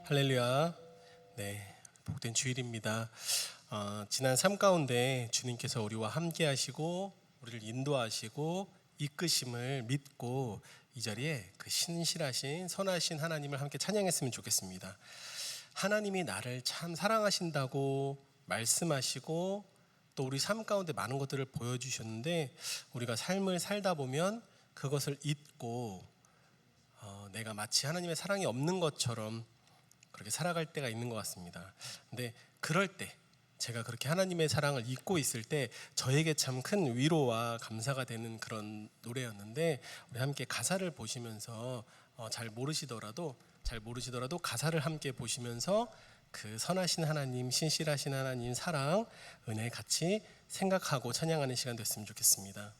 할렐루야. 네, 복된 주일입니다. 지난 삶 가운데 주님께서 우리와 함께 하시고 우리를 인도하시고 이끄심을 믿고 이 자리에 그 신실하신 선하신 하나님을 함께 찬양했으면 좋겠습니다. 하나님이 나를 참 사랑하신다고 말씀하시고 또 우리 삶 가운데 많은 것들을 보여주셨는데 우리가 삶을 살다 보면 그것을 잊고 내가 마치 하나님의 사랑이 없는 것처럼 그렇게 살아갈 때가 있는 것 같습니다. 근데 그럴 때 제가 그렇게 하나님의 사랑을 잊고 있을 때 저에게 참 큰 위로와 감사가 되는 그런 노래였는데 우리 함께 가사를 보시면서 잘 모르시더라도 가사를 함께 보시면서 그 선하신 하나님, 신실하신 하나님 사랑, 은혜 같이 생각하고 찬양하는 시간 됐으면 좋겠습니다.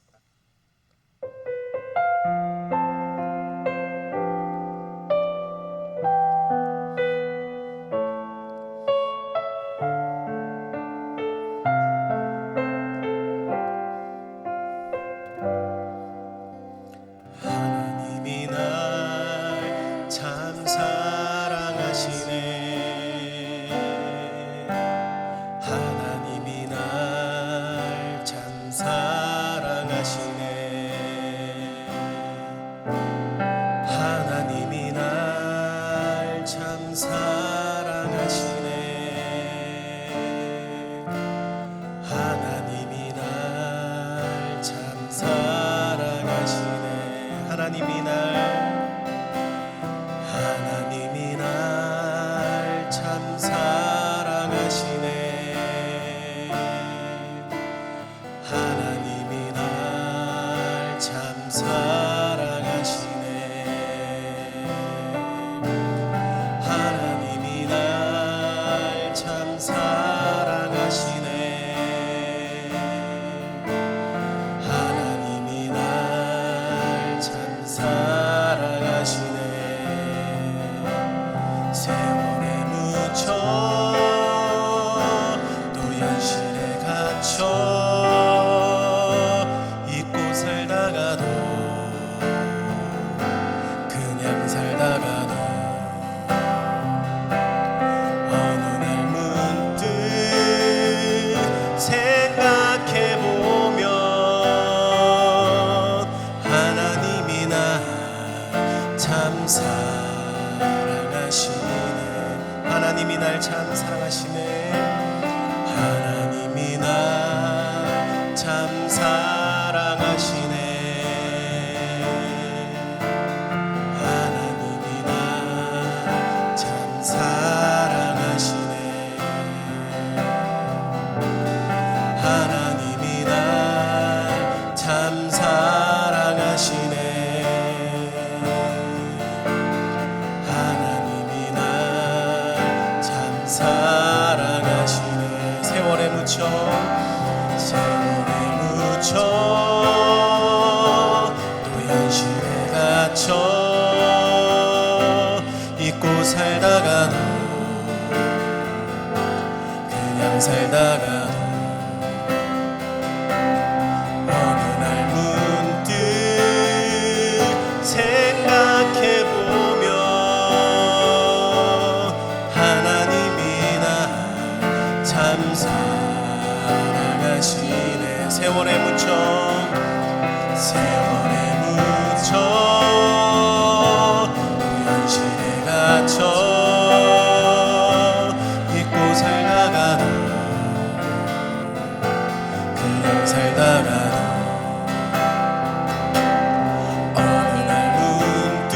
하나님이 날 참 사랑하시네. 하나님이 날 참 사랑하시네. 하나님이 날 참 사랑하시네. 하나님이 날 참 사랑하시네. 하나님이 날 참 사랑하시네. 하나님이 날 참 사랑하시네. 하나님이 날 참 사랑하시네. 하나님이 날 참 사랑하시네. 세월에 묻혀 또 현실에 갇혀 잊고 살다가도 그냥 살다가도 어느 날 문득 생각해보면 하나님이 날 참 사랑하시네. 하나님이 날 참 사랑하시네. 하나님이 날 참 사랑하시네. 하나님이 날 참 사랑하시네. 하나님이 날 참 사랑하시네. 하나님이 날 참 사랑하시네. 세월에 묻혀 또 현실에 갇혀 잊고 살다가도 그냥 살다가도 어느 날 문득 생각해보면 하나님이 날 참 사랑하시네. 세월에 묻혀 또 현실에 갇혀 잊고 살다가도 그냥 살다가도 어느 날 문득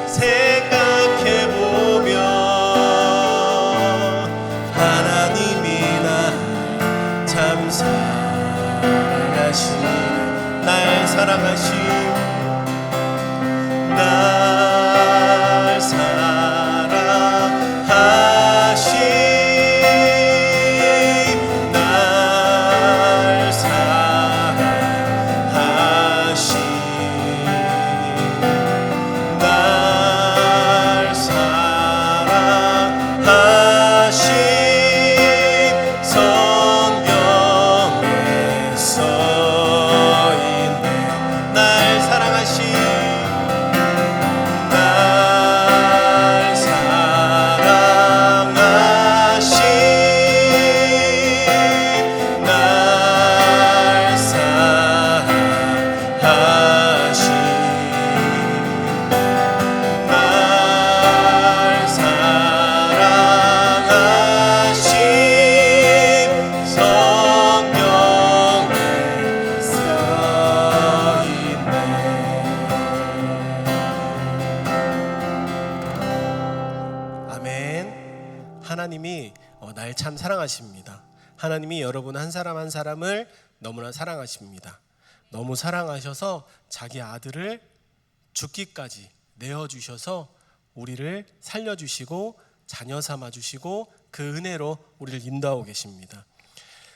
생각해보면 하나님이 날 참 사랑하시네. 날 사랑하심, 날 사랑하심, 날 사랑하심, 날 사랑하심. 성경에 써있네. 날 하나님이 날 참 사랑하십니다. 하나님이 여러분 한 사람 한 사람을 너무나 사랑하십니다. 너무 사랑하셔서 자기 아들을 죽기까지 내어주셔서 우리를 살려주시고 자녀 삼아주시고 그 은혜로 우리를 인도하고 계십니다.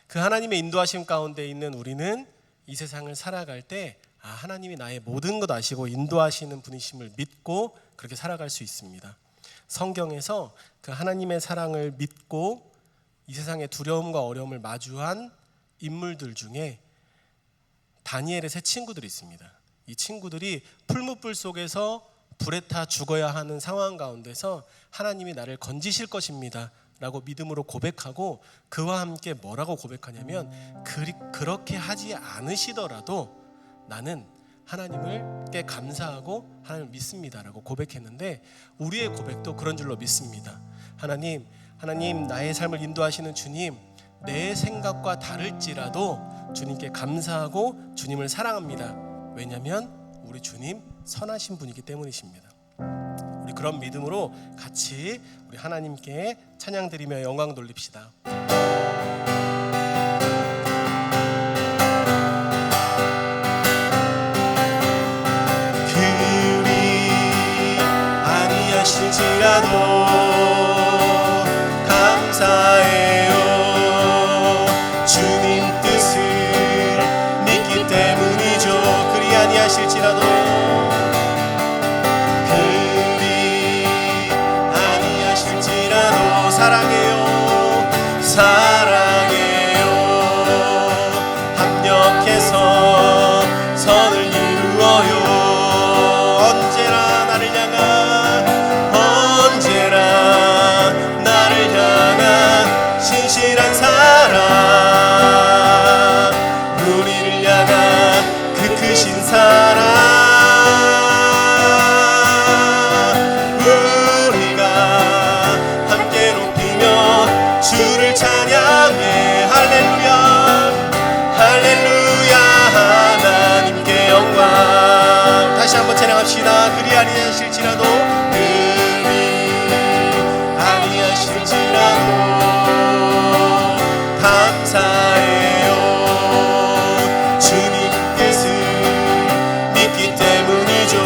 그 하나님의 인도하심 가운데 있는 우리는 이 세상을 살아갈 때 하나님이 나의 모든 것 아시고 인도하시는 분이심을 믿고 그렇게 살아갈 수 있습니다. 성경에서 그 하나님의 사랑을 믿고 이 세상의 두려움과 어려움을 마주한 인물들 중에 다니엘의 세 친구들이 있습니다. 이 친구들이 풀무불 속에서 불에 타 죽어야 하는 상황 가운데서 하나님이 나를 건지실 것입니다 라고 믿음으로 고백하고 그와 함께 뭐라고 고백하냐면 그렇게 하지 않으시더라도 나는 하나님께 감사하고 하나님을 믿습니다 라고 고백했는데 우리의 고백도 그런 줄로 믿습니다. 하나님 나의 삶을 인도하시는 주님, 내 생각과 다를지라도 주님께 감사하고 주님을 사랑합니다. 왜냐하면 우리 주님 선하신 분이기 때문이십니다. 우리 그런 믿음으로 같이 우리 하나님께 찬양 드리며 영광 돌립시다. 그리 아니하실지라도 감사해요. 주님 뜻을 믿기 때문이죠. 그리 아니하실지라도 사랑해요. 합력해서 선을 이루어요. 언제나 나를 향한 신실한 사랑, 우리를 향한 그 크신 사랑, 주를 찬양해. 할렐루야 할렐루야 하나님께 영광. 다시 한번 찬양합시다. 그리 아니하실지라도 감사해요. 주님 뜻을 믿기 때문이죠.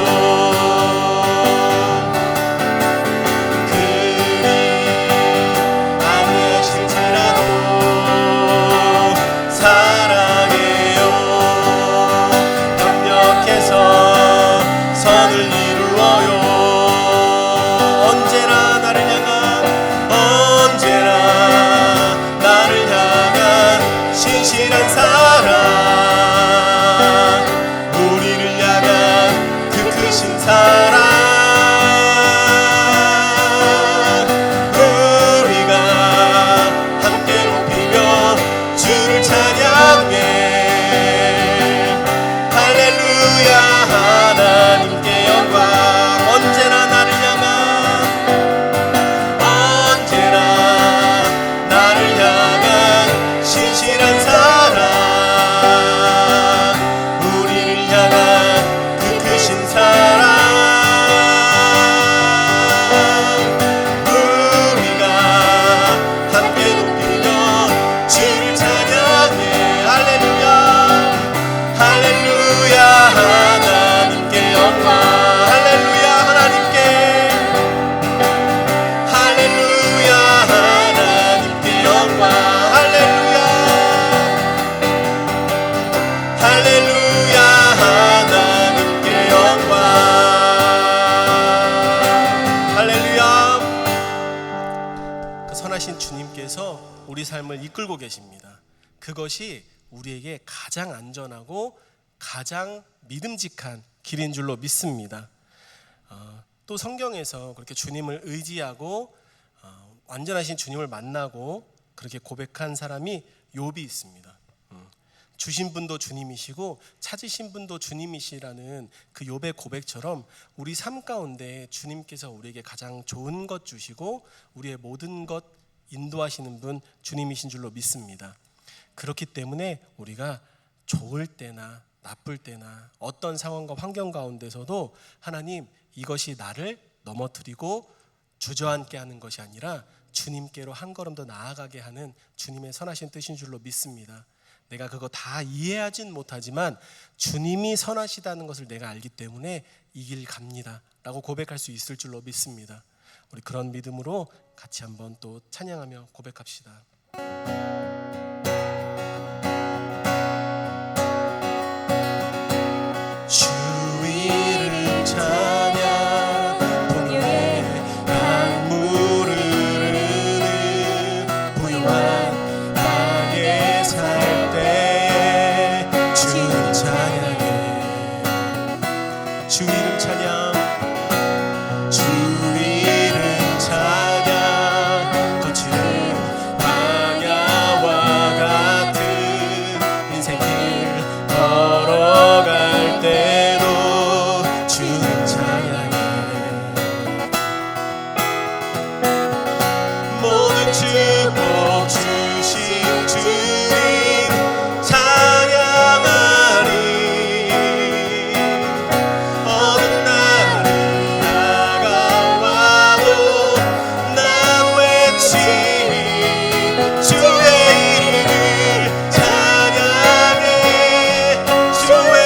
우리 삶을 이끌고 계십니다. 그것이 우리에게 가장 안전하고 가장 믿음직한 길인 줄로 믿습니다. 또 성경에서 그렇게 주님을 의지하고 완전하신 주님을 만나고 그렇게 고백한 사람이 욥이 있습니다. 주신 분도 주님이시고 찾으신 분도 주님이시라는 그 욥의 고백처럼 우리 삶 가운데 주님께서 우리에게 가장 좋은 것 주시고 우리의 모든 것 인도하시는 분 주님이신 줄로 믿습니다. 그렇기 때문에 우리가 좋을 때나 나쁠 때나 어떤 상황과 환경 가운데서도 하나님 이것이 나를 넘어뜨리고 주저앉게 하는 것이 아니라 주님께로 한 걸음 더 나아가게 하는 주님의 선하신 뜻인 줄로 믿습니다. 내가 그거 다 이해하진 못하지만 주님이 선하시다는 것을 내가 알기 때문에 이 길 갑니다 라고 고백할 수 있을 줄로 믿습니다. 우리 그런 믿음으로 같이 한번 또 찬양하며 고백합시다. 주 이름 찬양 분명히 강물을 흐르는 부유한 땅에 살 때에 주님 찬양해. 주 이름 찬양, 주 이름 찬양. 거칠은 광야와 같은 인생길 걸어갈 때도 주님 찬양해. 모든 축복 주신 주님 찬양하리. 어느 날이 다가와도 난 외치리. 주의 이름을 찬양해. 주의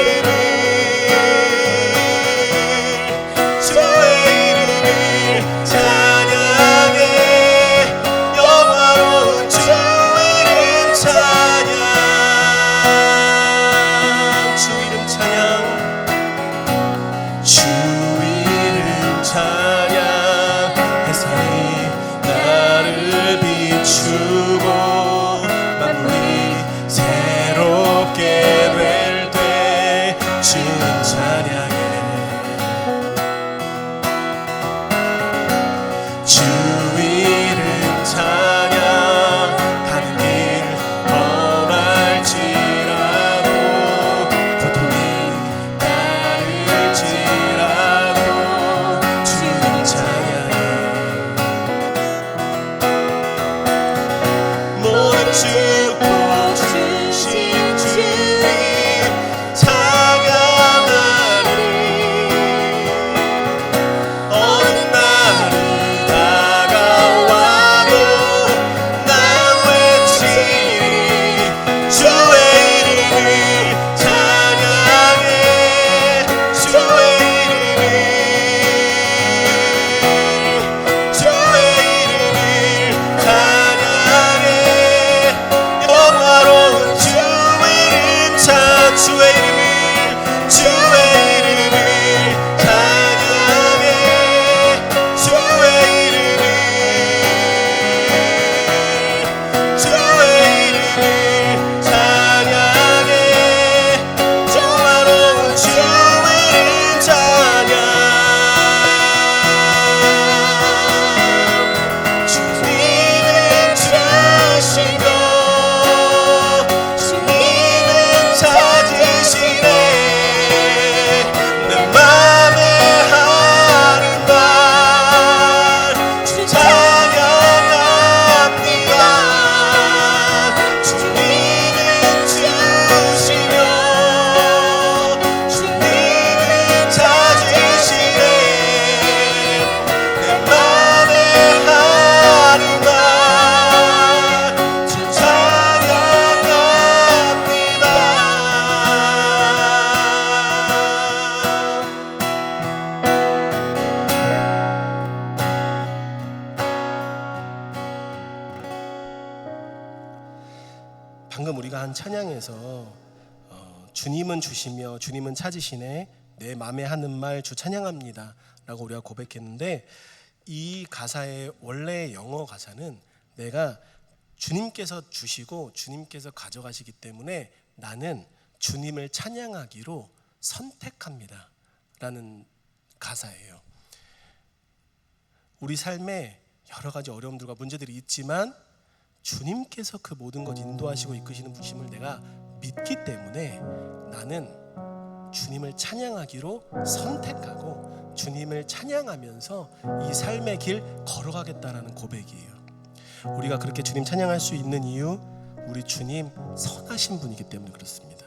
이름을, 주의 이름을 찬양해. 영화로운 주 이름 찬양. 주 이름 찬양, 주 이름 찬양. 햇살이 나를 비추고 만물이 새롭게 될 때 주님 찬양해. 주 이름 찬양. 가는 길 험할지라도 고통이 따를지라도 주님 찬양해. 모든 축복 주신 주님 찬양하리. 어느 날이 다가와도 난 외치리. 주의 이름을 찬양해. 주의 이름을, 주의 이름을 찬양해. 영화로운 주 이름 주의 이름을, 주의 이름을 찬양해. 주의 이름을, 주의 이름을 찬양해. 영화로운 주 이름 찬양. 주님은 주시고 주님은 찾으시네. 내 맘에 하는 말 주 찬양합니다. 주님은 주시며 주님은 찾으시네. 내 맘에 하는 말 주 찬양합니다. 방금 우리가 한 찬양에서 주님은 주시며 주님은 찾으시네. 내 맘에 하는 말 주 찬양합니다 라고 우리가 고백했는데, 이 가사의 원래 영어 가사는 내가 주님께서 주시고 주님께서 가져가시기 때문에 나는 주님을 찬양하기로 선택합니다 라는 가사예요. 우리 삶에 여러 가지 어려움들과 문제들이 있지만 주님께서 그 모든 것 인도하시고 이끄시는 분심을 내가 믿기 때문에 나는 주님을 찬양하기로 선택하고 주님을 찬양하면서 이 삶의 길 걸어가겠다라는 고백이에요. 우리가 그렇게 주님 찬양할 수 있는 이유, 우리 주님 선하신 분이기 때문에 그렇습니다.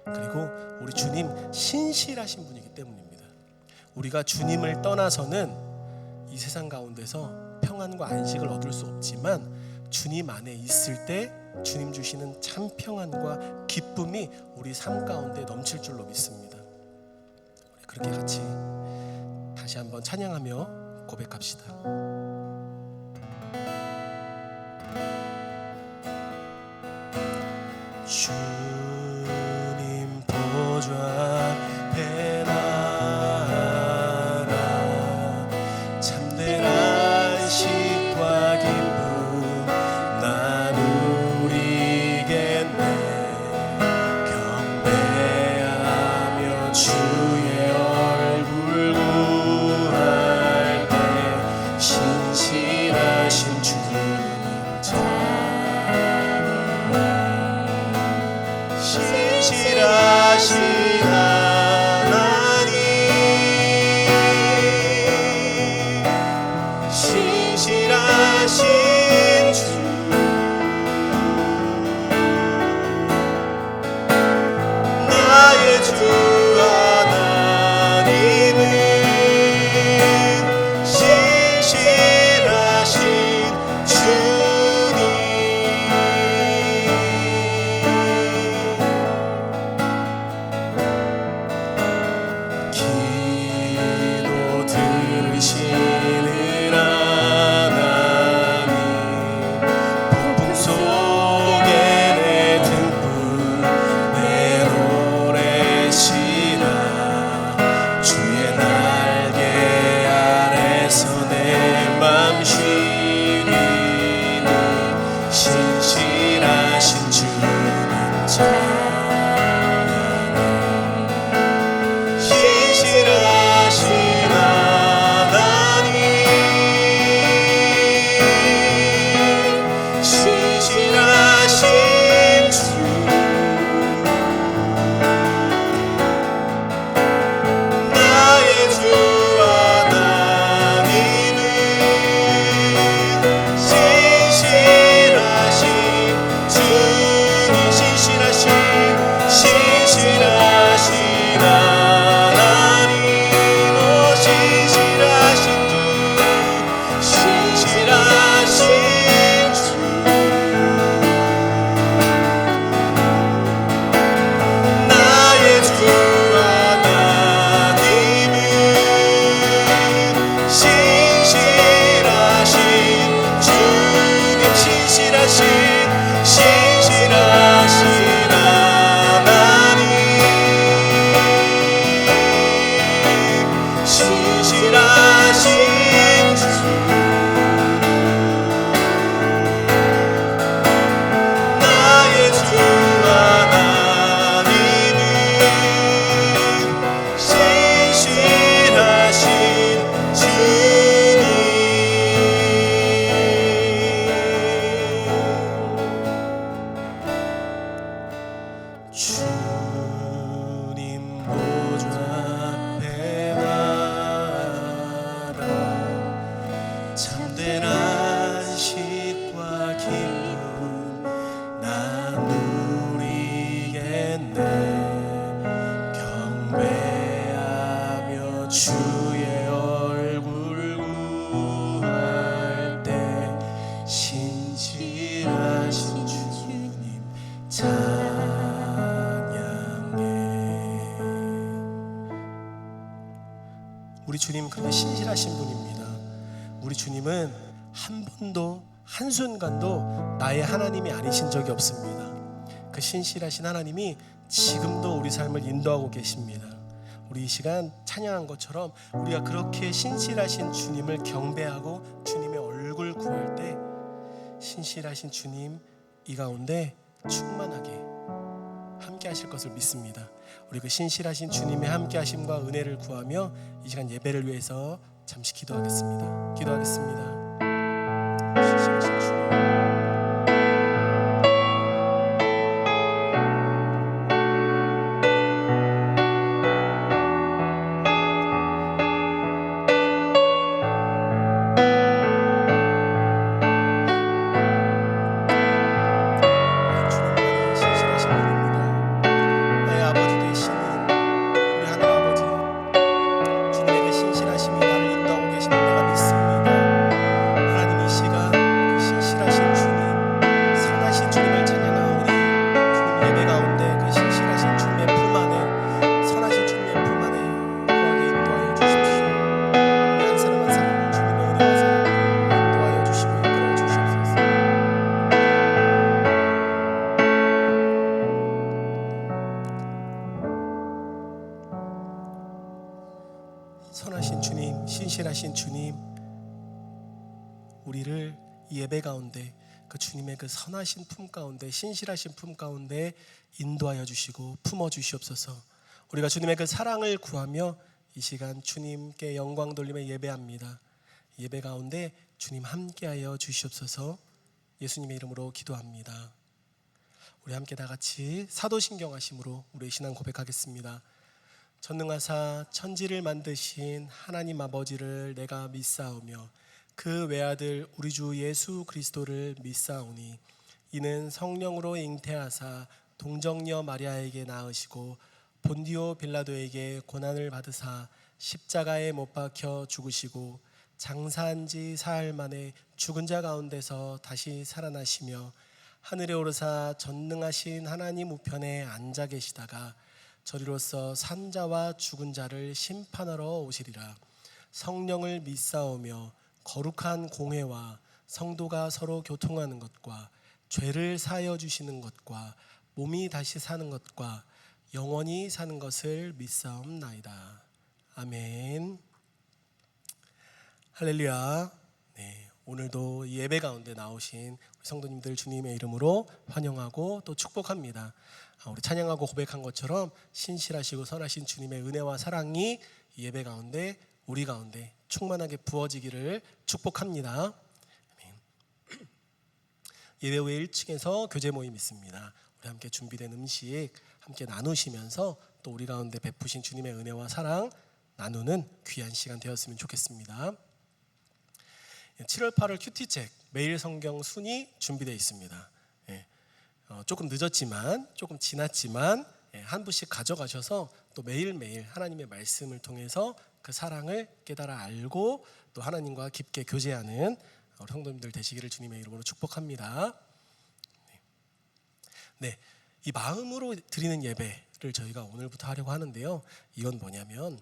그리고 우리 주님 신실하신 분이기 때문입니다. 우리가 주님을 떠나서는 이 세상 가운데서 평안과 안식을 얻을 수 없지만 주님 안에 있을 때 주님 주시는 참 평안과 기쁨이 우리 삶 가운데 넘칠 줄로 믿습니다. 우리 그렇게 같이 다시 한번 찬양하며 고백합시다. 주님 보좌 앞에 나아가 참된 안식과 기쁨 나누리겠네. 경배하며 주의 얼굴 구할 때 신실하신 주님 신실하신 하나님, 신실하신 주, 나의 주 하나님은 신실하신 주님. 기도 들으시는 하나님, 폭풍 속에 내 등불 내 노래시라. 주의 날개 아래서 내 맘 쉬리니 신실하신 주님 신실하신 하나님, 신실하신 주, 나의 주 하나님은 신실하신 주님, 신실하신 하나님, 오 신실하신 주, 신실하신 주, 나의 주 하나님은 신실하신 주님, 신실하신 하나님, 신실하신 주, 나의 주 하나님은 신실하신 주님. 주님 보좌 앞에 나아가 참된 안식과 기쁨 나누리겠네. 경배하며 주의 얼굴 구할 때 신실하신 주님 찬양해. 우리 주님은 그렇게 신실하신 분입니다. 우리 주님은 한 번도 한순간도 나의 하나님이 아니신 적이 없습니다. 그 신실하신 하나님이 지금도 우리 삶을 인도하고 계십니다. 우리 이 시간 찬양한 것처럼 우리가 그렇게 신실하신 주님을 경배하고 주님의 얼굴 구할 때 신실하신 주님 이 가운데 충만하게 함께 하실 것을 믿습니다. 우리 그 신실하신 주님의 함께 하심과 은혜를 구하며 이 시간 예배를 위해서 잠시 기도하겠습니다. 신실하신 주님, 주님의 신실하심이 나를 인도하고 계신 내가 믿습니다. 선하신 주님, 우리를 이 예배 가운데 그 주님의 그 선하신 품 가운데, 신실하신 품 가운데 인도하여 주시고 품어 주시옵소서. 우리가 주님의 그 사랑을 구하며 이 시간 주님께 영광 돌리며 예배합니다. 예배 가운데 주님 함께하여 주시옵소서. 예수님의 이름으로 기도합니다. 우리 함께 다 같이 사도신경하심으로 우리의 신앙 고백하겠습니다. 전능하사 천지를 만드신 하나님 아버지를 내가 믿사오며 그 외아들 우리 주 예수 그리스도를 믿사오니 이는 성령으로 잉태하사 동정녀 마리아에게 낳으시고 본디오 빌라도에게 고난을 받으사 십자가에 못 박혀 죽으시고 장사한 지 사흘 만에 죽은 자 가운데서 다시 살아나시며 하늘에 오르사 전능하신 하나님 우편에 앉아 계시다가 저리로서 산 자와 죽은 자를 심판하러 오시리라. 성령을 믿사오며 거룩한 공회와 성도가 서로 교통하는 것과 죄를 사하여 주시는 것과 몸이 다시 사는 것과 영원히 사는 것을 믿사옵나이다. 아멘. 할렐루야. 네, 오늘도 예배 가운데 나오신 우리 성도님들 주님의 이름으로 환영하고 또 축복합니다. 우리 찬양하고 고백한 것처럼 신실하시고 선하신 주님의 은혜와 사랑이 예배 가운데 우리 가운데 충만하게 부어지기를 축복합니다. 예배 후에 1층에서 교제 모임 있습니다. 우리 함께 준비된 음식 함께 나누시면서 또 우리 가운데 베푸신 주님의 은혜와 사랑 나누는 귀한 시간 되었으면 좋겠습니다. 7월 8월 큐티책 매일 성경 순위 준비되어 있습니다. 조금 늦었지만 조금 지났지만 한 부씩 가져가셔서 또 매일매일 하나님의 말씀을 통해서 그 사랑을 깨달아 알고 또 하나님과 깊게 교제하는 우리 성도님들 되시기를 주님의 이름으로 축복합니다. 네, 이 마음으로 드리는 예배를 저희가 오늘부터 하려고 하는데요. 이건 뭐냐면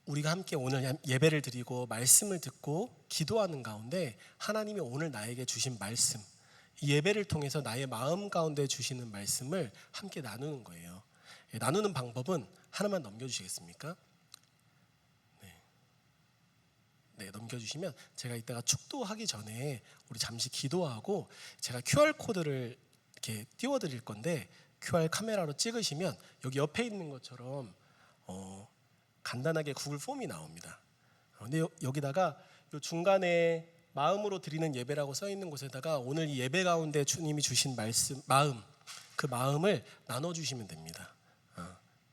우리가 함께 오늘 예배를 드리고 말씀을 듣고 기도하는 가운데 하나님이 오늘 나에게 주신 말씀, 이 예배를 통해서 나의 마음 가운데 주시는 말씀을 함께 나누는 거예요. 나누는 방법은 하나만 넘겨주시겠습니까? 네, 넘겨주시면 제가 이따가 축도하기 전에 우리 잠시 기도하고 제가 QR코드를 이렇게 띄워드릴 건데 QR 카메라로 찍으시면 여기 옆에 있는 것처럼 간단하게 구글 폼이 나옵니다. 근데 여기다가 요 중간에 마음으로 드리는 예배라고 써 있는 곳에다가 오늘 이 예배 가운데 주님이 주신 말씀, 그 마음을 나눠주시면 됩니다.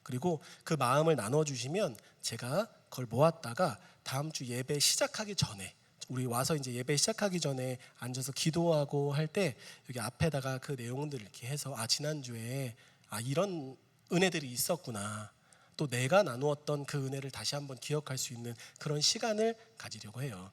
그리고 그 마음을 나눠주시면 제가 그걸 모았다가 다음 주 예배 시작하기 전에 우리 와서 이제 예배 시작하기 전에 앉아서 기도하고 할 때 여기 앞에다가 그 내용들을 이렇게 해서 지난주에 이런 은혜들이 있었구나. 또 내가 나누었던 그 은혜를 다시 한번 기억할 수 있는 그런 시간을 가지려고 해요.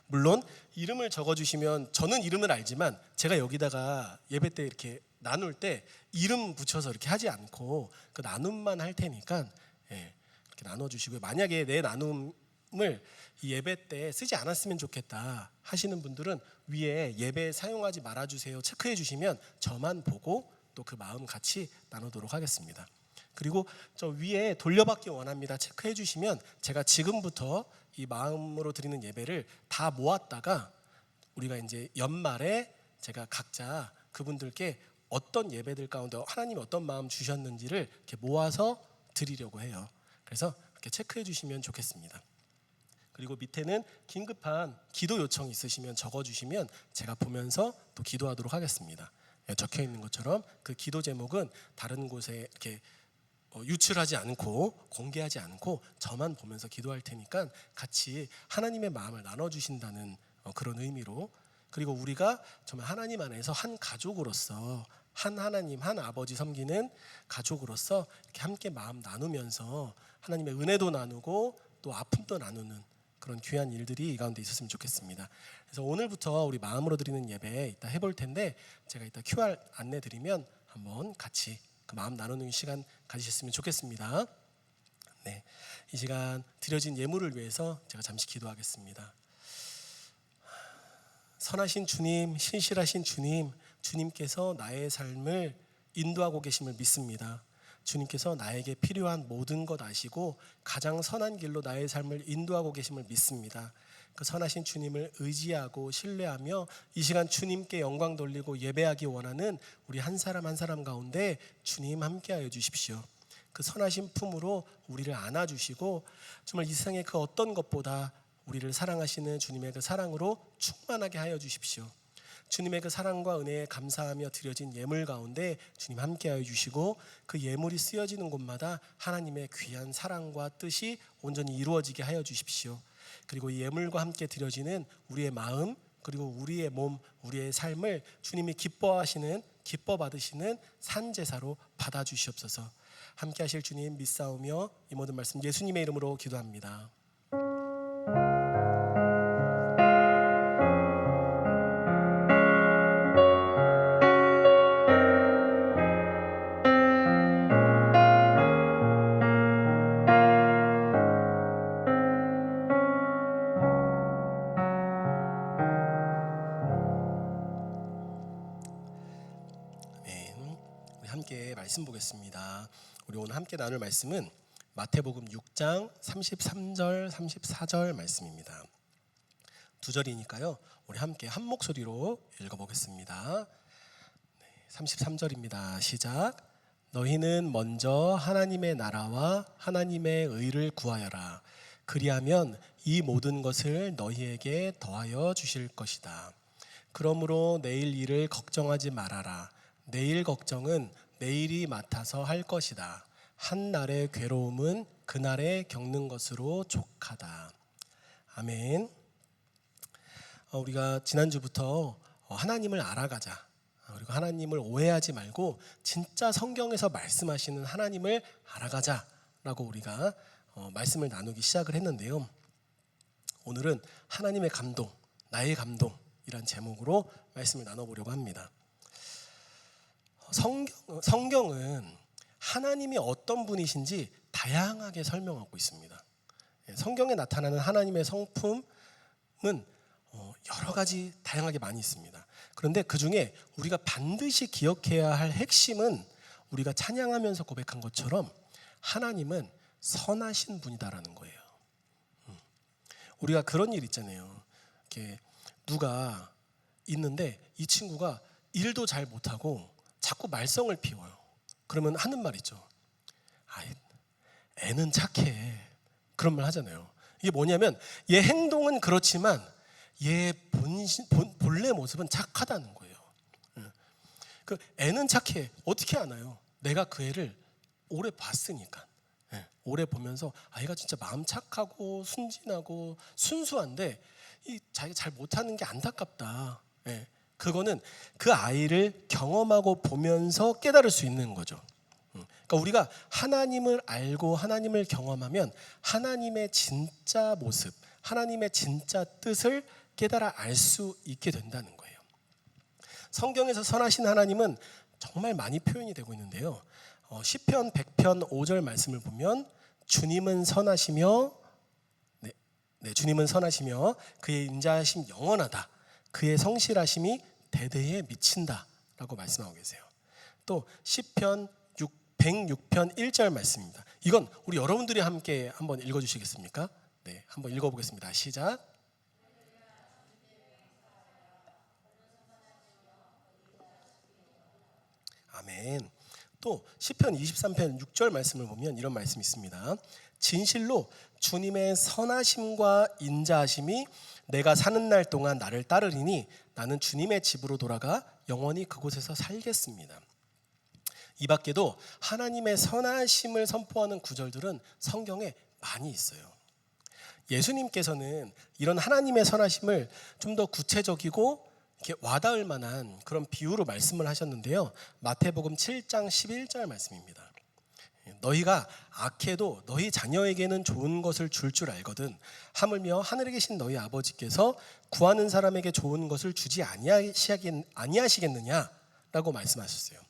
물론 이름을 적어주시면 저는 이름을 알지만 제가 여기다가 예배 때 이렇게 나눌 때 이름 붙여서 이렇게 하지 않고 그 나눔만 할 테니까 이렇게 나눠주시고요. 만약에 내 나눔을 이 예배 때 쓰지 않았으면 좋겠다 하시는 분들은 위에 예배 사용하지 말아주세요 체크해 주시면 저만 보고 또 그 마음 같이 나누도록 하겠습니다. 그리고 저 위에 돌려받기 원합니다 체크해 주시면 제가 지금부터 이 마음으로 드리는 예배를 다 모았다가 우리가 이제 연말에 제가 각자 그분들께 어떤 예배들 가운데 하나님이 어떤 마음 주셨는지를 이렇게 모아서 드리려고 해요. 그래서 이렇게 체크해 주시면 좋겠습니다. 그리고 밑에는 긴급한 기도 요청 있으시면 적어주시면 제가 보면서 또 기도하도록 하겠습니다. 적혀 있는 것처럼 그 기도 제목은 다른 곳에 이렇게 유출하지 않고 공개하지 않고 저만 보면서 기도할 테니까 같이 하나님의 마음을 나눠주신다는 그런 의미로, 그리고 우리가 정말 하나님 안에서 한 가족으로서 한 하나님 한 아버지 섬기는 가족으로서 이렇게 함께 마음 나누면서 하나님의 은혜도 나누고 또 아픔도 나누는 그런 귀한 일들이 이 가운데 있었으면 좋겠습니다. 그래서 오늘부터 우리 마음으로 드리는 예배 이따 해볼 텐데 제가 이따 QR 안내 드리면 한번 같이 그 마음 나누는 시간 가지셨으면 좋겠습니다. 네, 이 시간 드려진 예물을 위해서 제가 잠시 기도하겠습니다. 선하신 주님, 신실하신 주님, 주님께서 나의 삶을 인도하고 계심을 믿습니다. 주님께서 나에게 필요한 모든 것 아시고 가장 선한 길로 나의 삶을 인도하고 계심을 믿습니다. 그 선하신 주님을 의지하고 신뢰하며 이 시간 주님께 영광 돌리고 예배하기 원하는 우리 한 사람 한 사람 가운데 주님 함께하여 주십시오. 그 선하신 품으로 우리를 안아주시고 정말 이 세상의 그 어떤 것보다 우리를 사랑하시는 주님의 그 사랑으로 충만하게 하여 주십시오. 주님의 그 사랑과 은혜에 감사하며 드려진 예물 가운데 주님 함께하여 주시고 그 예물이 쓰여지는 곳마다 하나님의 귀한 사랑과 뜻이 온전히 이루어지게 하여 주십시오. 그리고 이 예물과 함께 드려지는 우리의 마음 그리고 우리의 몸, 우리의 삶을 주님이 기뻐 받으시는 산제사로 받아주시옵소서. 함께 하실 주님 믿사오며 이 모든 말씀 예수님의 이름으로 기도합니다. 우리 함께 말씀 보겠습니다. 우리 오늘 함께 나눌 말씀은 마태복음 6장 33절 34절 말씀입니다. 두 절이니까요 우리 함께 한 목소리로 읽어보겠습니다. 33절입니다. 시작. 너희는 먼저 하나님의 나라와 하나님의 의를 구하여라. 그리하면 이 모든 것을 너희에게 더하여 주실 것이다. 그러므로 내일 일을 걱정하지 말아라. 내일 걱정은 내일이 맡아서 할 것이다. 한 날의 괴로움은 그날에 겪는 것으로 족하다. 아멘. 우리가 지난주부터 하나님을 알아가자. 그리고 하나님을 오해하지 말고 진짜 성경에서 말씀하시는 하나님을 알아가자라고 우리가 말씀을 나누기 시작을 했는데요. 오늘은 하나님의 감동, 나의 감동이란 제목으로 말씀을 나눠보려고 합니다. 성경은 하나님이 어떤 분이신지 다양하게 설명하고 있습니다. 성경에 나타나는 하나님의 성품은 여러 가지 다양하게 많이 있습니다. 그런데 그 중에 우리가 반드시 기억해야 할 핵심은 우리가 찬양하면서 고백한 것처럼 하나님은 선하신 분이다라는 거예요. 우리가 그런 일 있잖아요. 이렇게 누가 있는데 이 친구가 일도 잘 못하고 자꾸 말썽을 피워요. 그러면 하는 말 있죠. 애는 착해. 그런 말 하잖아요. 이게 뭐냐면 얘 행동은 그렇지만 얘 본래 모습은 착하다는 거예요. 그 애는 착해. 어떻게 아나요? 내가 그 애를 오래 봤으니까. 오래 보면서 아이가 진짜 마음 착하고 순진하고 순수한데 이 자기가 잘 못하는 게 안타깝다. 그거는 그 아이를 경험하고 보면서 깨달을 수 있는 거죠. 그러니까 우리가 하나님을 알고 하나님을 경험하면 하나님의 진짜 모습, 하나님의 진짜 뜻을 깨달아 알 수 있게 된다는 거예요. 성경에서 선하신 하나님은 정말 많이 표현이 되고 있는데요. 시편 100편 5절 말씀을 보면 주님은 선하시며 주님은 선하시며 그의 인자하심 영원하다. 그의 성실하심이 대대에 미친다라고 말씀하고 계세요. 또 시편 106편 1절 말씀입니다. 이건 우리 여러분들이 함께 한번 읽어주시겠습니까? 네, 한번 읽어보겠습니다. 시작. 아멘. 또 시편 23편 6절 말씀을 보면 이런 말씀이 있습니다. 진실로 주님의 선하심과 인자하심이 내가 사는 날 동안 나를 따르리니 나는 주님의 집으로 돌아가 영원히 그곳에서 살겠습니다. 이 밖에도 하나님의 선하심을 선포하는 구절들은 성경에 많이 있어요. 예수님께서는 이런 하나님의 선하심을 좀 더 구체적이고 이렇게 와닿을 만한 그런 비유로 말씀을 하셨는데요. 마태복음 7장 11절 말씀입니다. 너희가 악해도 너희 자녀에게는 좋은 것을 줄 알거든 하물며 하늘에 계신 너희 아버지께서 구하는 사람에게 좋은 것을 주지 아니하시겠느냐라고 말씀하셨어요.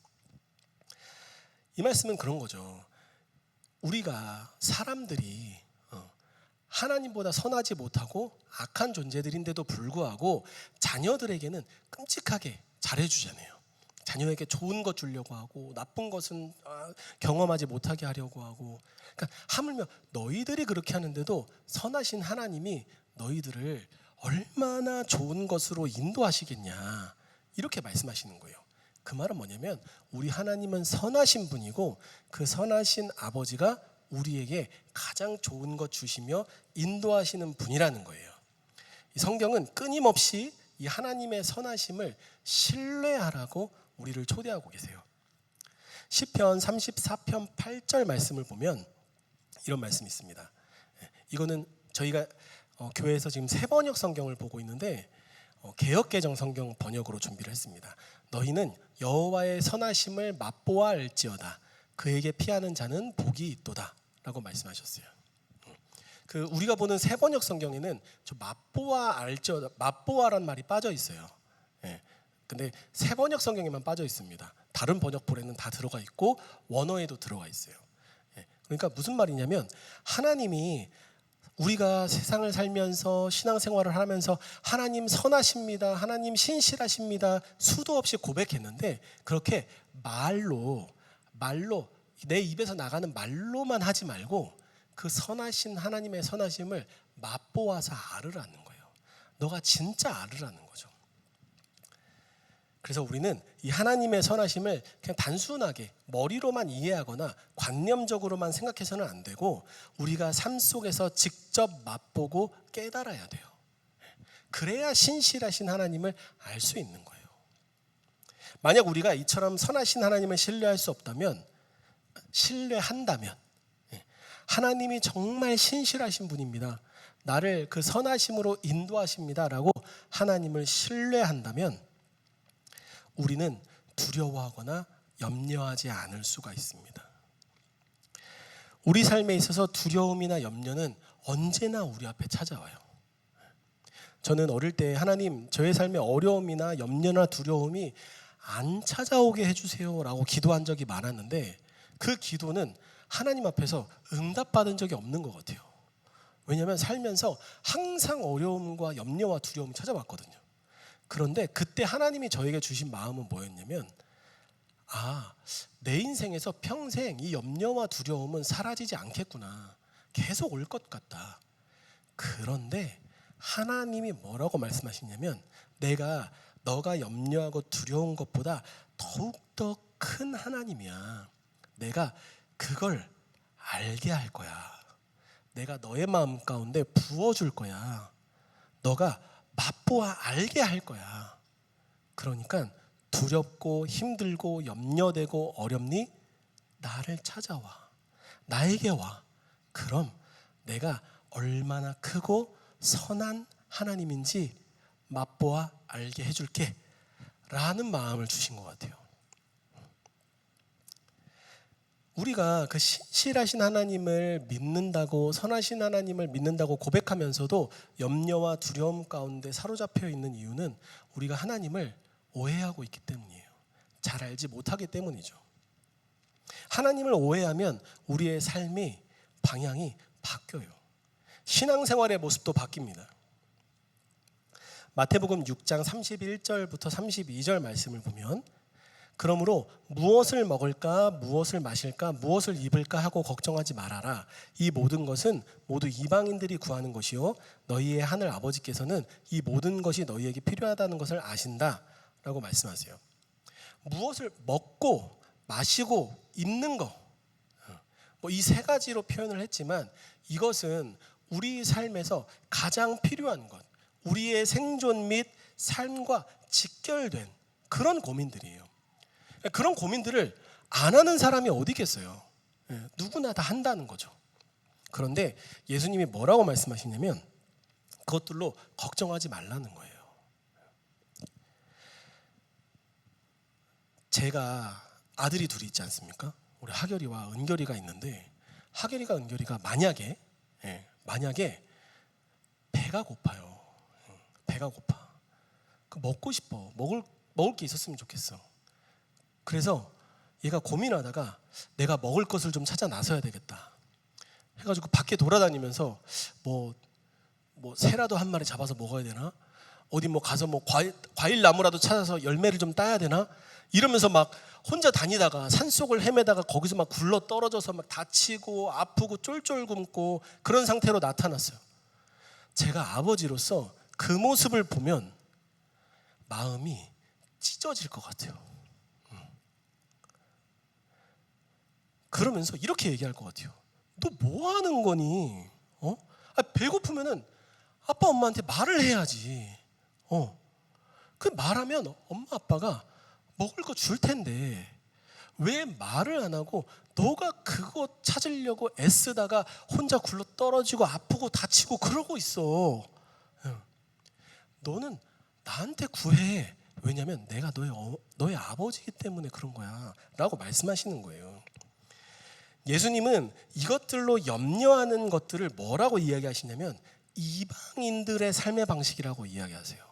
이 말씀은 그런 거죠. 우리가 사람들이 하나님보다 선하지 못하고 악한 존재들인데도 불구하고 자녀들에게는 끔찍하게 잘해주잖아요. 자녀에게 좋은 것 주려고 하고 나쁜 것은 경험하지 못하게 하려고 하고, 그러니까 하물며 너희들이 그렇게 하는데도 선하신 하나님이 너희들을 얼마나 좋은 것으로 인도하시겠냐, 이렇게 말씀하시는 거예요. 그 말은 뭐냐면 우리 하나님은 선하신 분이고 그 선하신 아버지가 우리에게 가장 좋은 것 주시며 인도하시는 분이라는 거예요. 이 성경은 끊임없이 이 하나님의 선하심을 신뢰하라고 우리를 초대하고 계세요. 시편 34편 8절 말씀을 보면 이런 말씀이 있습니다. 이거는 저희가 교회에서 지금 새번역 성경을 보고 있는데 개역개정 성경 번역으로 준비를 했습니다. 너희는 여호와의 선하심을 맛보아 알지어다. 그에게 피하는 자는 복이 있도다 라고 말씀하셨어요. 우리가 보는 새번역 성경에는 저 맛보아 알지어다, 맛보아란 말이 빠져 있어요. 근데 새번역 성경에만 빠져 있습니다. 다른 번역본에는 다 들어가 있고 원어에도 들어가 있어요. 그러니까 무슨 말이냐면 하나님이 우리가 세상을 살면서 신앙생활을 하면서 하나님 선하십니다, 하나님 신실하십니다 수도 없이 고백했는데 그렇게 말로 내 입에서 나가는 말로만 하지 말고 그 선하신 하나님의 선하심을 맛보아서 알으라는 거예요. 너가 진짜 알으라는 거죠. 그래서 우리는 이 하나님의 선하심을 그냥 단순하게 머리로만 이해하거나 관념적으로만 생각해서는 안 되고 우리가 삶 속에서 직접 맛보고 깨달아야 돼요. 그래야 신실하신 하나님을 알 수 있는 거예요. 만약 우리가 이처럼 선하신 하나님을 신뢰한다면 하나님이 정말 신실하신 분입니다, 나를 그 선하심으로 인도하십니다라고 하나님을 신뢰한다면 우리는 두려워하거나 염려하지 않을 수가 있습니다. 우리 삶에 있어서 두려움이나 염려는 언제나 우리 앞에 찾아와요. 저는 어릴 때 하나님 저의 삶에 어려움이나 염려나 두려움이 안 찾아오게 해주세요 라고 기도한 적이 많았는데 그 기도는 하나님 앞에서 응답받은 적이 없는 것 같아요. 왜냐하면 살면서 항상 어려움과 염려와 두려움이 찾아왔거든요. 그런데 그때 하나님이 저에게 주신 마음은 뭐였냐면 내 인생에서 평생 이 염려와 두려움은 사라지지 않겠구나, 계속 올 것 같다. 그런데 하나님이 뭐라고 말씀하시냐면 너가 염려하고 두려운 것보다 더욱더 큰 하나님이야. 내가 그걸 알게 할 거야. 내가 너의 마음 가운데 부어줄 거야. 너가 맛보아 알게 할 거야. 그러니까 두렵고 힘들고 염려되고 어렵니? 나를 찾아와. 나에게 와. 그럼 내가 얼마나 크고 선한 하나님인지 맛보아 알게 해줄게 라는 마음을 주신 것 같아요. 우리가 그 신실하신 하나님을 믿는다고, 선하신 하나님을 믿는다고 고백하면서도 염려와 두려움 가운데 사로잡혀 있는 이유는 우리가 하나님을 오해하고 있기 때문이에요. 잘 알지 못하기 때문이죠. 하나님을 오해하면 우리의 삶이 방향이 바뀌어요. 신앙생활의 모습도 바뀝니다. 마태복음 6장 31절부터 32절 말씀을 보면 그러므로 무엇을 먹을까, 무엇을 마실까, 무엇을 입을까 하고 걱정하지 말아라. 이 모든 것은 모두 이방인들이 구하는 것이요 너희의 하늘 아버지께서는 이 모든 것이 너희에게 필요하다는 것을 아신다 라고 말씀하세요. 무엇을 먹고 마시고 입는 거, 이 세 가지로 표현을 했지만 이것은 우리 삶에서 가장 필요한 것, 우리의 생존 및 삶과 직결된 그런 고민들이에요. 그런 고민들을 안 하는 사람이 어디 있겠어요. 누구나 다 한다는 거죠. 그런데 예수님이 뭐라고 말씀하시냐면 그것들로 걱정하지 말라는 거예요. 제가 아들이 둘이 있지 않습니까? 우리 하결이와 은결이가 있는데 하결이가 은결이가 만약에 배가 고파요. 배가 고파. 먹고 싶어. 먹을 게 있었으면 좋겠어. 그래서 얘가 고민하다가 내가 먹을 것을 좀 찾아 나서야 되겠다 해가지고 밖에 돌아다니면서 뭐 새라도 한 마리 잡아서 먹어야 되나? 어디 가서 과일 나무라도 찾아서 열매를 좀 따야 되나? 이러면서 막 혼자 다니다가 산속을 헤매다가 거기서 막 굴러 떨어져서 막 다치고 아프고 쫄쫄 굶고 그런 상태로 나타났어요. 제가 아버지로서 그 모습을 보면 마음이 찢어질 것 같아요. 그러면서 이렇게 얘기할 것 같아요. 너 뭐 하는 거니? 배고프면은 아빠 엄마한테 말을 해야지. 그 말하면 엄마 아빠가 먹을 거 줄 텐데 왜 말을 안 하고 너가 그거 찾으려고 애쓰다가 혼자 굴러 떨어지고 아프고 다치고 그러고 있어. 너는 나한테 구해. 왜냐면 내가 너의 아버지이기 때문에 그런 거야 라고 말씀하시는 거예요. 예수님은 이것들로 염려하는 것들을 뭐라고 이야기하시냐면 이방인들의 삶의 방식이라고 이야기하세요.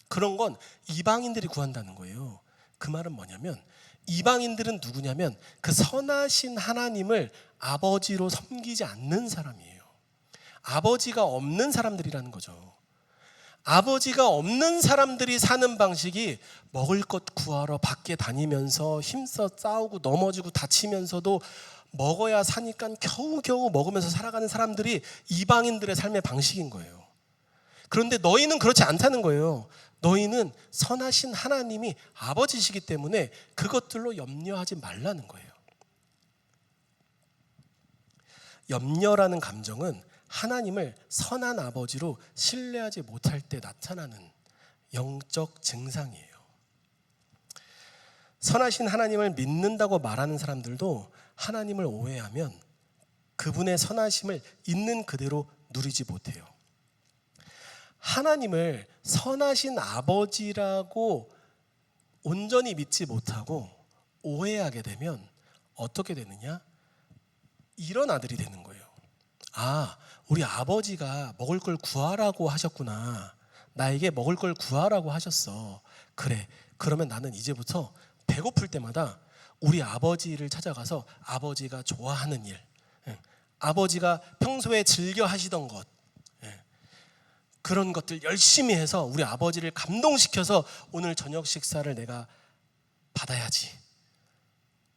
그런 건 이방인들이 구한다는 거예요. 그 말은 뭐냐면 이방인들은 누구냐면 그 선하신 하나님을 아버지로 섬기지 않는 사람이에요. 아버지가 없는 사람들이라는 거죠. 아버지가 없는 사람들이 사는 방식이 먹을 것 구하러 밖에 다니면서 힘써 싸우고 넘어지고 다치면서도 먹어야 사니까 겨우겨우 먹으면서 살아가는 사람들이 이방인들의 삶의 방식인 거예요. 그런데 너희는 그렇지 않다는 거예요. 너희는 선하신 하나님이 아버지시기 때문에 그것들로 염려하지 말라는 거예요. 염려라는 감정은 하나님을 선한 아버지로 신뢰하지 못할 때 나타나는 영적 증상이에요. 선하신 하나님을 믿는다고 말하는 사람들도 하나님을 오해하면 그분의 선하심을 있는 그대로 누리지 못해요. 하나님을 선하신 아버지라고 온전히 믿지 못하고 오해하게 되면 어떻게 되느냐? 이런 아들이 되는 거예요. 아, 우리 아버지가 먹을 걸 구하라고 하셨구나. 나에게 먹을 걸 구하라고 하셨어. 그래, 그러면 나는 이제부터 배고플 때마다 우리 아버지를 찾아가서 아버지가 좋아하는 일, 아버지가 평소에 즐겨 하시던 것, 그런 것들 열심히 해서 우리 아버지를 감동시켜서 오늘 저녁 식사를 내가 받아야지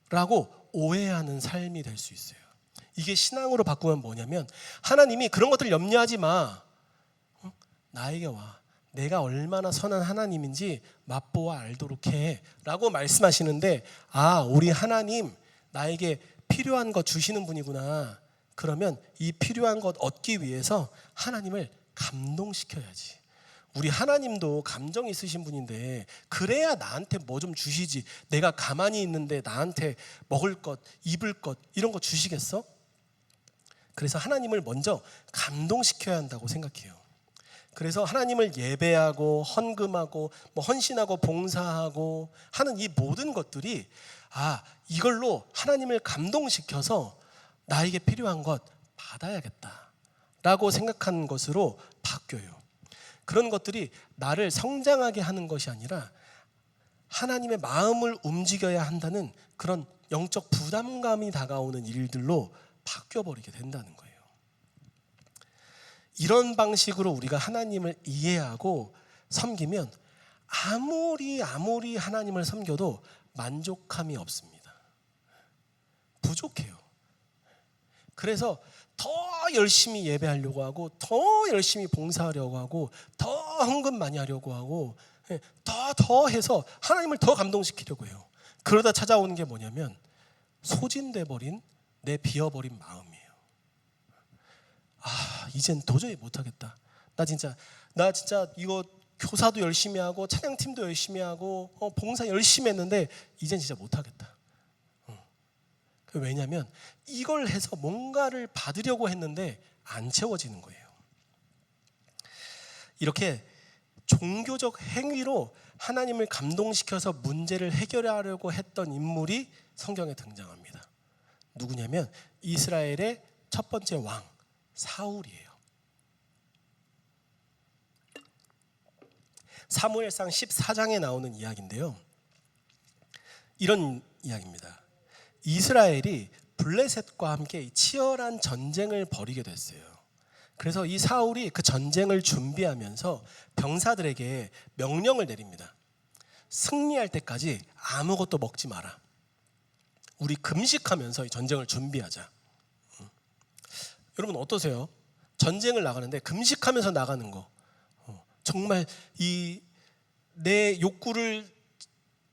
라고 오해하는 삶이 될 수 있어요. 이게 신앙으로 바꾸면 뭐냐면 하나님이 그런 것들 염려하지 마. 나에게 와. 내가 얼마나 선한 하나님인지 맛보아 알도록 해 라고 말씀하시는데, 아, 우리 하나님 나에게 필요한 것 주시는 분이구나. 그러면 이 필요한 것 얻기 위해서 하나님을 감동시켜야지. 우리 하나님도 감정 있으신 분인데 그래야 나한테 뭐 좀 주시지. 내가 가만히 있는데 나한테 먹을 것, 입을 것 이런 거 주시겠어? 그래서 하나님을 먼저 감동시켜야 한다고 생각해요. 그래서 하나님을 예배하고 헌금하고 헌신하고 봉사하고 하는 이 모든 것들이 이걸로 하나님을 감동시켜서 나에게 필요한 것 받아야겠다라고 생각하는 것으로 바뀌어요. 그런 것들이 나를 성장하게 하는 것이 아니라 하나님의 마음을 움직여야 한다는 그런 영적 부담감이 다가오는 일들로 바뀌어버리게 된다는 거예요. 이런 방식으로 우리가 하나님을 이해하고 섬기면 아무리 하나님을 섬겨도 만족함이 없습니다. 부족해요. 그래서 더 열심히 예배하려고 하고 더 열심히 봉사하려고 하고 더 헌금 많이 하려고 하고 더 해서 하나님을 더 감동시키려고 해요. 그러다 찾아오는 게 뭐냐면 소진돼 버린 내 비어버린 마음이에요. 이젠 도저히 못하겠다. 나 진짜 이거 교사도 열심히 하고 찬양팀도 열심히 하고 봉사 열심히 했는데 이젠 진짜 못하겠다. 왜냐하면 이걸 해서 뭔가를 받으려고 했는데 안 채워지는 거예요. 이렇게 종교적 행위로 하나님을 감동시켜서 문제를 해결하려고 했던 인물이 성경에 등장합니다. 누구냐면 이스라엘의 첫 번째 왕 사울이에요. 사무엘상 14장에 나오는 이야기인데요. 이런 이야기입니다. 이스라엘이 블레셋과 함께 치열한 전쟁을 벌이게 됐어요. 그래서 이 사울이 그 전쟁을 준비하면서 병사들에게 명령을 내립니다. 승리할 때까지 아무것도 먹지 마라. 우리 금식하면서 이 전쟁을 준비하자. 여러분 어떠세요? 전쟁을 나가는데 금식하면서 나가는 거, 정말 이 내 욕구를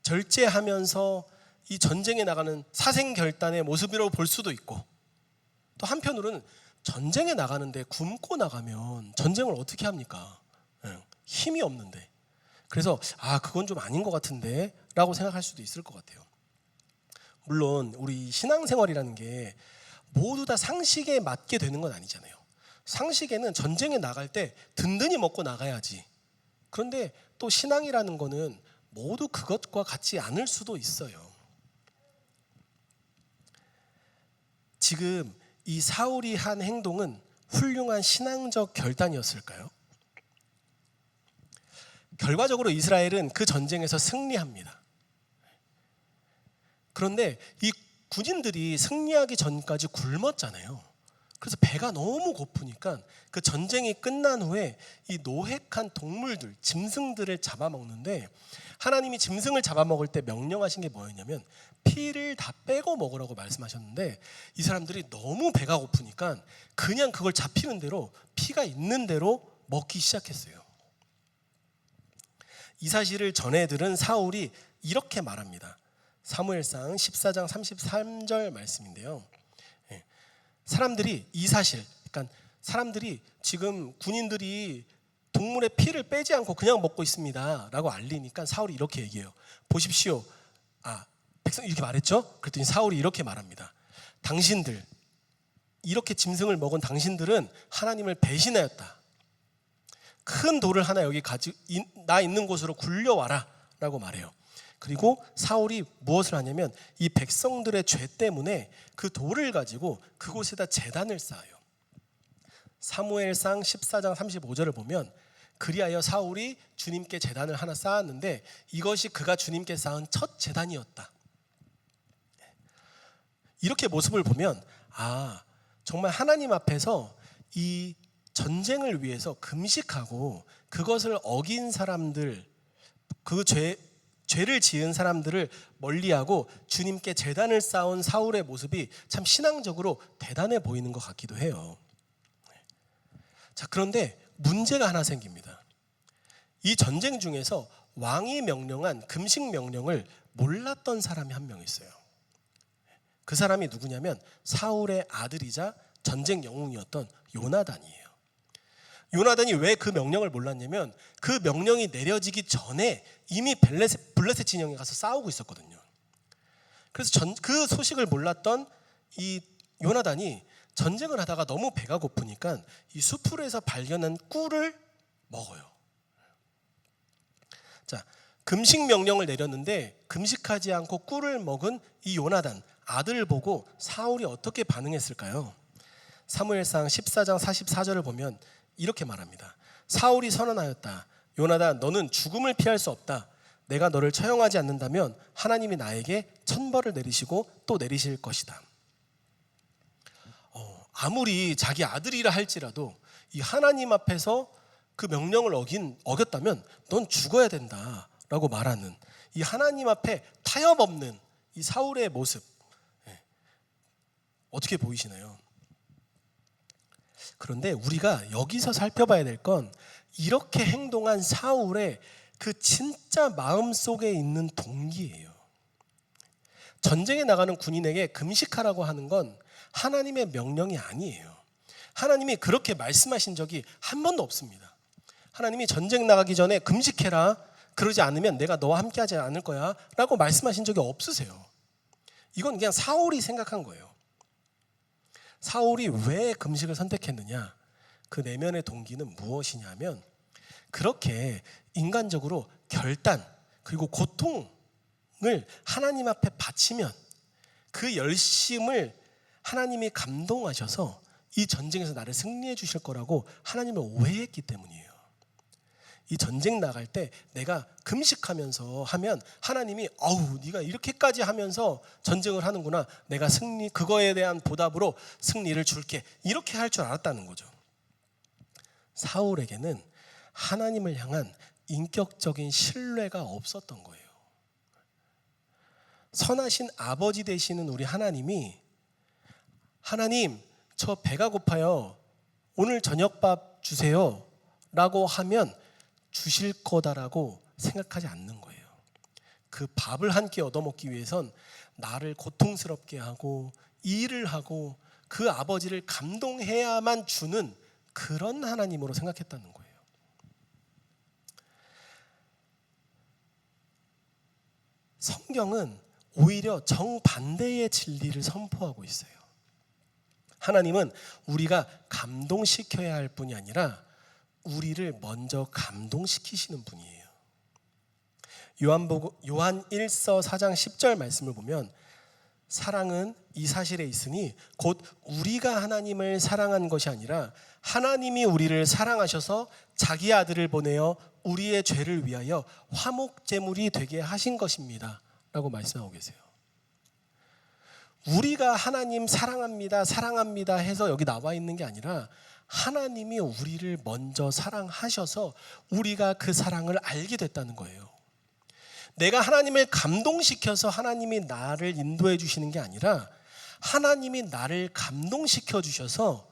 절제하면서 이 전쟁에 나가는 사생결단의 모습이라고 볼 수도 있고, 또 한편으로는 전쟁에 나가는데 굶고 나가면 전쟁을 어떻게 합니까? 힘이 없는데. 그래서 그건 좀 아닌 것 같은데 라고 생각할 수도 있을 것 같아요. 물론 우리 신앙생활이라는 게 모두 다 상식에 맞게 되는 건 아니잖아요. 상식에는 전쟁에 나갈 때 든든히 먹고 나가야지. 그런데 또 신앙이라는 거는 모두 그것과 같지 않을 수도 있어요. 지금 이 사울이 한 행동은 훌륭한 신앙적 결단이었을까요? 결과적으로 이스라엘은 그 전쟁에서 승리합니다. 그런데 이 군인들이 승리하기 전까지 굶었잖아요. 그래서 배가 너무 고프니까 그 전쟁이 끝난 후에 이 노획한 동물들, 짐승들을 잡아먹는데, 하나님이 짐승을 잡아먹을 때 명령하신 게 뭐였냐면 피를 다 빼고 먹으라고 말씀하셨는데, 이 사람들이 너무 배가 고프니까 그냥 그걸 잡히는 대로 피가 있는 대로 먹기 시작했어요. 이 사실을 전해 들은 사울이 이렇게 말합니다. 사무엘상 14장 33절 말씀인데요. 사람들이 이 사실, 그러니까 사람들이 지금 군인들이 동물의 피를 빼지 않고 그냥 먹고 있습니다 라고 알리니까 사울이 이렇게 얘기해요. 보십시오. 백성 이렇게 말했죠? 그랬더니 사울이 이렇게 말합니다. 당신들, 이렇게 짐승을 먹은 당신들은 하나님을 배신하였다. 큰 돌을 하나 여기 나 있는 곳으로 굴려와라 라고 말해요. 그리고 사울이 무엇을 하냐면 이 백성들의 죄 때문에 그 돌을 가지고 그곳에다 제단을 쌓아요. 사무엘상 14장 35절을 보면 그리하여 사울이 주님께 제단을 하나 쌓았는데 이것이 그가 주님께 쌓은 첫 제단이었다. 이렇게 모습을 보면 정말 하나님 앞에서 이 전쟁을 위해서 금식하고 그것을 어긴 사람들, 그 죄를 지은 사람들을 멀리하고 주님께 제단을 쌓은 사울의 모습이 참 신앙적으로 대단해 보이는 것 같기도 해요. 자, 그런데 문제가 하나 생깁니다. 이 전쟁 중에서 왕이 명령한 금식 명령을 몰랐던 사람이 한 명 있어요. 그 사람이 누구냐면 사울의 아들이자 전쟁 영웅이었던 요나단이에요. 요나단이 왜 그 명령을 몰랐냐면 그 명령이 내려지기 전에 이미 블레셋 진영에 가서 싸우고 있었거든요. 그래서 그 소식을 몰랐던 이 요나단이 전쟁을 하다가 너무 배가 고프니까 이 수풀에서 발견한 꿀을 먹어요. 자, 금식 명령을 내렸는데 금식하지 않고 꿀을 먹은 이 요나단 아들을 보고 사울이 어떻게 반응했을까요? 사무엘상 14장 44절을 보면 이렇게 말합니다. 사울이 선언하였다. 요나단, 너는 죽음을 피할 수 없다. 내가 너를 처형하지 않는다면 하나님이 나에게 천벌을 내리시고 또 내리실 것이다. 아무리 자기 아들이라 할지라도 이 하나님 앞에서 그 명령을 어겼다면 넌 죽어야 된다라고 말하는 이 하나님 앞에 타협 없는 이 사울의 모습, 어떻게 보이시나요? 그런데 우리가 여기서 살펴봐야 될 건 이렇게 행동한 사울의 그 진짜 마음속에 있는 동기예요. 전쟁에 나가는 군인에게 금식하라고 하는 건 하나님의 명령이 아니에요. 하나님이 그렇게 말씀하신 적이 한 번도 없습니다. 하나님이 전쟁 나가기 전에 금식해라, 그러지 않으면 내가 너와 함께하지 않을 거야 라고 말씀하신 적이 없으세요. 이건 그냥 사울이 생각한 거예요. 사울이 왜 금식을 선택했느냐? 그 내면의 동기는 무엇이냐면 그렇게 인간적으로 결단 그리고 고통을 하나님 앞에 바치면 그 열심을 하나님이 감동하셔서 이 전쟁에서 나를 승리해 주실 거라고 하나님을 오해했기 때문이에요. 이 전쟁 나갈 때 내가 금식하면서 하면 하나님이 네가 이렇게까지 하면서 전쟁을 하는구나, 내가 그거에 대한 보답으로 승리를 줄게, 이렇게 할 줄 알았다는 거죠. 사울에게는 하나님을 향한 인격적인 신뢰가 없었던 거예요. 선하신 아버지 되시는 우리 하나님이 하나님, 저 배가 고파요. 오늘 저녁밥 주세요. 라고 하면 주실 거다라고 생각하지 않는 거예요. 그 밥을 한 끼 얻어먹기 위해선 나를 고통스럽게 하고 일을 하고 그 아버지를 감동해야만 주는 그런 하나님으로 생각했다는 거예요. 성경은 오히려 정반대의 진리를 선포하고 있어요. 하나님은 우리가 감동시켜야 할 뿐이 아니라 우리를 먼저 감동시키시는 분이에요. 요한 1서 4장 10절 말씀을 보면 사랑은 이 사실에 있으니 곧 우리가 하나님을 사랑한 것이 아니라 하나님이 우리를 사랑하셔서 자기 아들을 보내어 우리의 죄를 위하여 화목제물이 되게 하신 것입니다 라고 말씀하고 계세요. 우리가 하나님 사랑합니다 사랑합니다 해서 여기 나와 있는 게 아니라 하나님이 우리를 먼저 사랑하셔서 우리가 그 사랑을 알게 됐다는 거예요. 내가 하나님을 감동시켜서 하나님이 나를 인도해 주시는 게 아니라 하나님이 나를 감동시켜 주셔서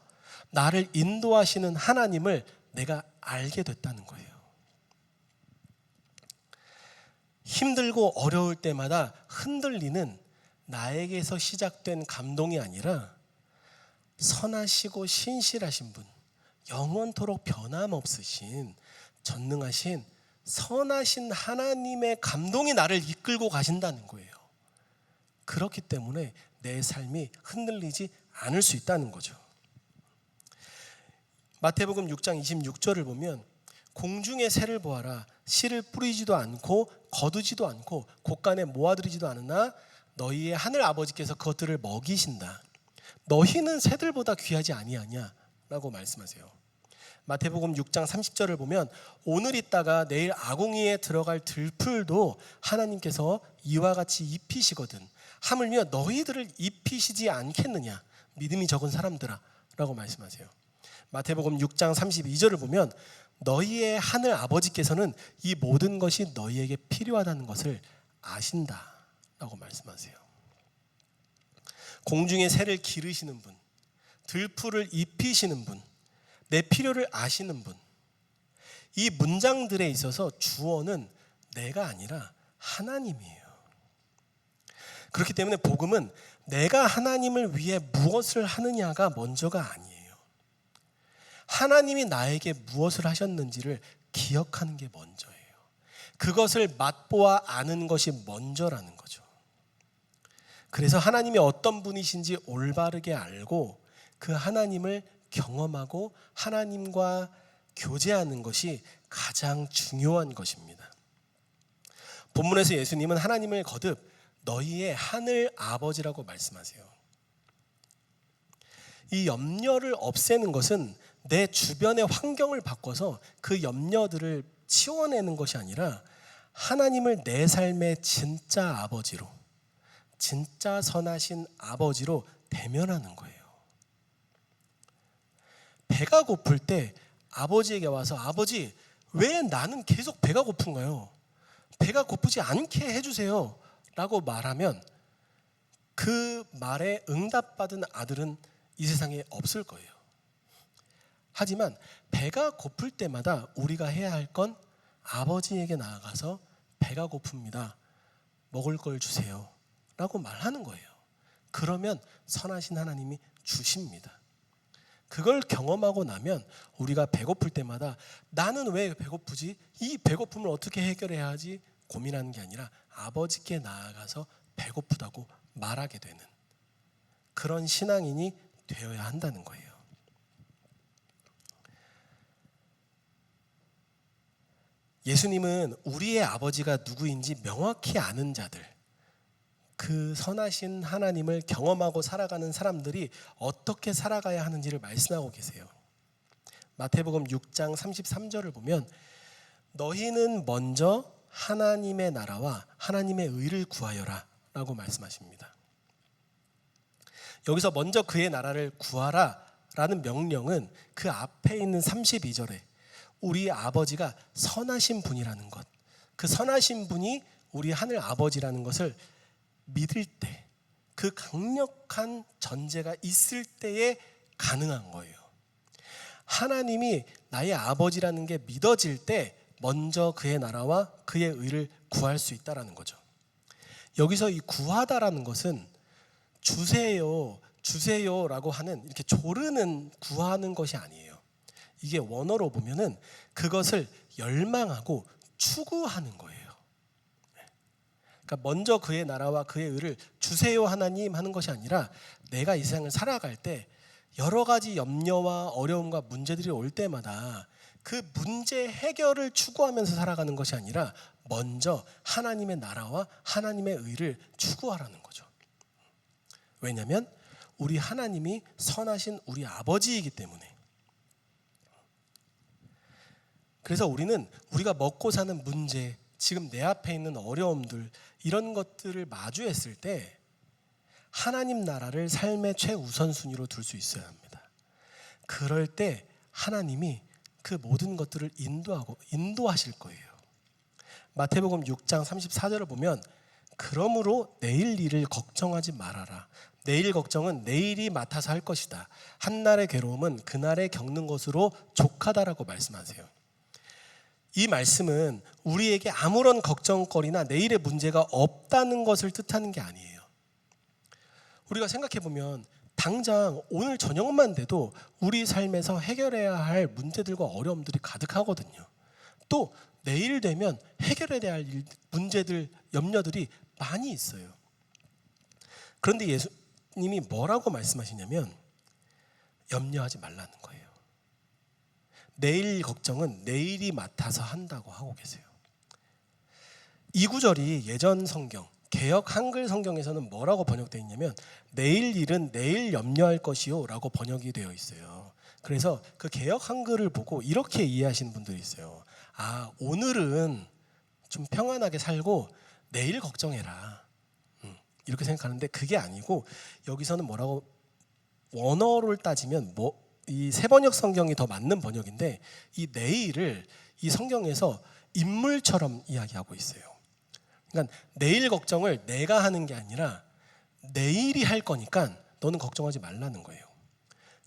나를 인도하시는 하나님을 내가 알게 됐다는 거예요. 힘들고 어려울 때마다 흔들리는 나에게서 시작된 감동이 아니라 선하시고 신실하신 분, 영원토록 변함없으신 전능하신 선하신 하나님의 감동이 나를 이끌고 가신다는 거예요. 그렇기 때문에 내 삶이 흔들리지 않을 수 있다는 거죠. 마태복음 6장 26절을 보면 공중의 새를 보아라. 씨를 뿌리지도 않고 거두지도 않고 곳간에 모아들이지도 않으나 너희의 하늘 아버지께서 그것들을 먹이신다. 너희는 새들보다 귀하지 아니하냐? 라고 말씀하세요. 마태복음 6장 30절을 보면 오늘 있다가 내일 아궁이에 들어갈 들풀도 하나님께서 이와 같이 입히시거든 하물며 너희들을 입히시지 않겠느냐 믿음이 적은 사람들아 라고 말씀하세요. 마태복음 6장 32절을 보면 너희의 하늘 아버지께서는 이 모든 것이 너희에게 필요하다는 것을 아신다 라고 말씀하세요. 공중의 새를 기르시는 분, 들풀을 입히시는 분, 내 필요를 아시는 분. 이 문장들에 있어서 주어는 내가 아니라 하나님이에요. 그렇기 때문에 복음은 내가 하나님을 위해 무엇을 하느냐가 먼저가 아니에요. 하나님이 나에게 무엇을 하셨는지를 기억하는 게 먼저예요. 그것을 맛보아 아는 것이 먼저라는 거죠. 그래서 하나님이 어떤 분이신지 올바르게 알고 그 하나님을 경험하고 하나님과 교제하는 것이 가장 중요한 것입니다. 본문에서 예수님은 하나님을 거듭 너희의 하늘 아버지라고 말씀하세요. 이 염려를 없애는 것은 내 주변의 환경을 바꿔서 그 염려들을 치워내는 것이 아니라 하나님을 내 삶의 진짜 아버지로, 진짜 선하신 아버지로 대면하는 거예요. 배가 고플 때 아버지에게 와서 아버지 왜 나는 계속 배가 고픈가요? 배가 고프지 않게 해주세요 라고 말하면 그 말에 응답받은 아들은 이 세상에 없을 거예요. 하지만 배가 고플 때마다 우리가 해야 할 건 아버지에게 나아가서 배가 고픕니다. 먹을 걸 주세요 라고 말하는 거예요. 그러면 선하신 하나님이 주십니다. 그걸 경험하고 나면 우리가 배고플 때마다 나는 왜 배고프지? 이 배고픔을 어떻게 해결해야 하지? 고민하는 게 아니라 아버지께 나아가서 배고프다고 말하게 되는 그런 신앙인이 되어야 한다는 거예요. 예수님은 우리의 아버지가 누구인지 명확히 아는 자들, 그 선하신 하나님을 경험하고 살아가는 사람들이 어떻게 살아가야 하는지를 말씀하고 계세요. 마태복음 6장 33절을 보면 너희는 먼저 하나님의 나라와 하나님의 의를 구하여라 라고 말씀하십니다. 여기서 먼저 그의 나라를 구하라 라는 명령은 그 앞에 있는 32절에 우리 아버지가 선하신 분이라는 것, 그 선하신 분이 우리 하늘 아버지라는 것을 믿을 때, 그 강력한 전제가 있을 때에 가능한 거예요. 하나님이 나의 아버지라는 게 믿어질 때 먼저 그의 나라와 그의 의를 구할 수 있다라는 거죠. 여기서 이 구하다라는 것은 주세요, 주세요라고 하는 이렇게 조르는 구하는 것이 아니에요. 이게 원어로 보면은 그것을 열망하고 추구하는 거예요. 그러니까 먼저 그의 나라와 그의 의를 주세요 하나님 하는 것이 아니라 내가 이 세상을 살아갈 때 여러 가지 염려와 어려움과 문제들이 올 때마다 그 문제 해결을 추구하면서 살아가는 것이 아니라 먼저 하나님의 나라와 하나님의 의를 추구하라는 거죠. 왜냐하면 우리 하나님이 선하신 우리 아버지이기 때문에. 그래서 우리는 우리가 먹고 사는 문제, 지금 내 앞에 있는 어려움들, 이런 것들을 마주했을 때 하나님 나라를 삶의 최우선순위로 둘 수 있어야 합니다. 그럴 때 하나님이 그 모든 것들을 인도하실 거예요. 마태복음 6장 34절을 보면 그러므로 내일 일을 걱정하지 말아라. 내일 걱정은 내일이 맡아서 할 것이다. 한날의 괴로움은 그날에 겪는 것으로 족하다라고 말씀하세요. 이 말씀은 우리에게 아무런 걱정거리나 내일의 문제가 없다는 것을 뜻하는 게 아니에요. 우리가 생각해 보면 당장 오늘 저녁만 돼도 우리 삶에서 해결해야 할 문제들과 어려움들이 가득하거든요. 또 내일 되면 해결해야 할 문제들, 염려들이 많이 있어요. 그런데 예수님이 뭐라고 말씀하시냐면 염려하지 말라는 거예요. 내일 걱정은 내일이 맡아서 한다고 하고 계세요. 이 구절이 예전 성경, 개역 한글 성경에서는 뭐라고 번역되어 있냐면 내일 일은 내일 염려할 것이요 라고 번역이 되어 있어요. 그래서 그 개역 한글을 보고 이렇게 이해하시는 분들이 있어요. 아, 오늘은 좀 평안하게 살고 내일 걱정해라, 이렇게 생각하는데 그게 아니고 여기서는 뭐라고, 원어를 따지면 이 세번역 성경이 더 맞는 번역인데 이 내일을 이 성경에서 인물처럼 이야기하고 있어요. 그러니까 내일 걱정을 내가 하는 게 아니라 내일이 할 거니까 너는 걱정하지 말라는 거예요.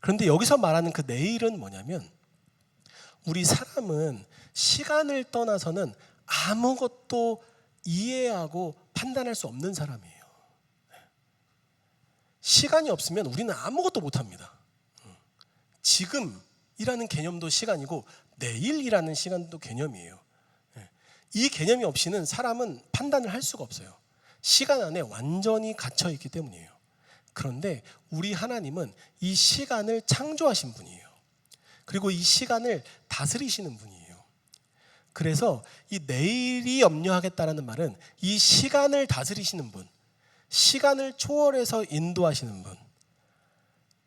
그런데 여기서 말하는 그 내일은 뭐냐면 우리 사람은 시간을 떠나서는 아무것도 이해하고 판단할 수 없는 사람이에요. 시간이 없으면 우리는 아무것도 못합니다. 지금이라는 개념도 시간이고 내일이라는 시간도 개념이에요. 이 개념이 없이는 사람은 판단을 할 수가 없어요. 시간 안에 완전히 갇혀 있기 때문이에요. 그런데 우리 하나님은 이 시간을 창조하신 분이에요. 그리고 이 시간을 다스리시는 분이에요. 그래서 이 내일이 염려하겠다라는 말은 이 시간을 다스리시는 분, 시간을 초월해서 인도하시는 분,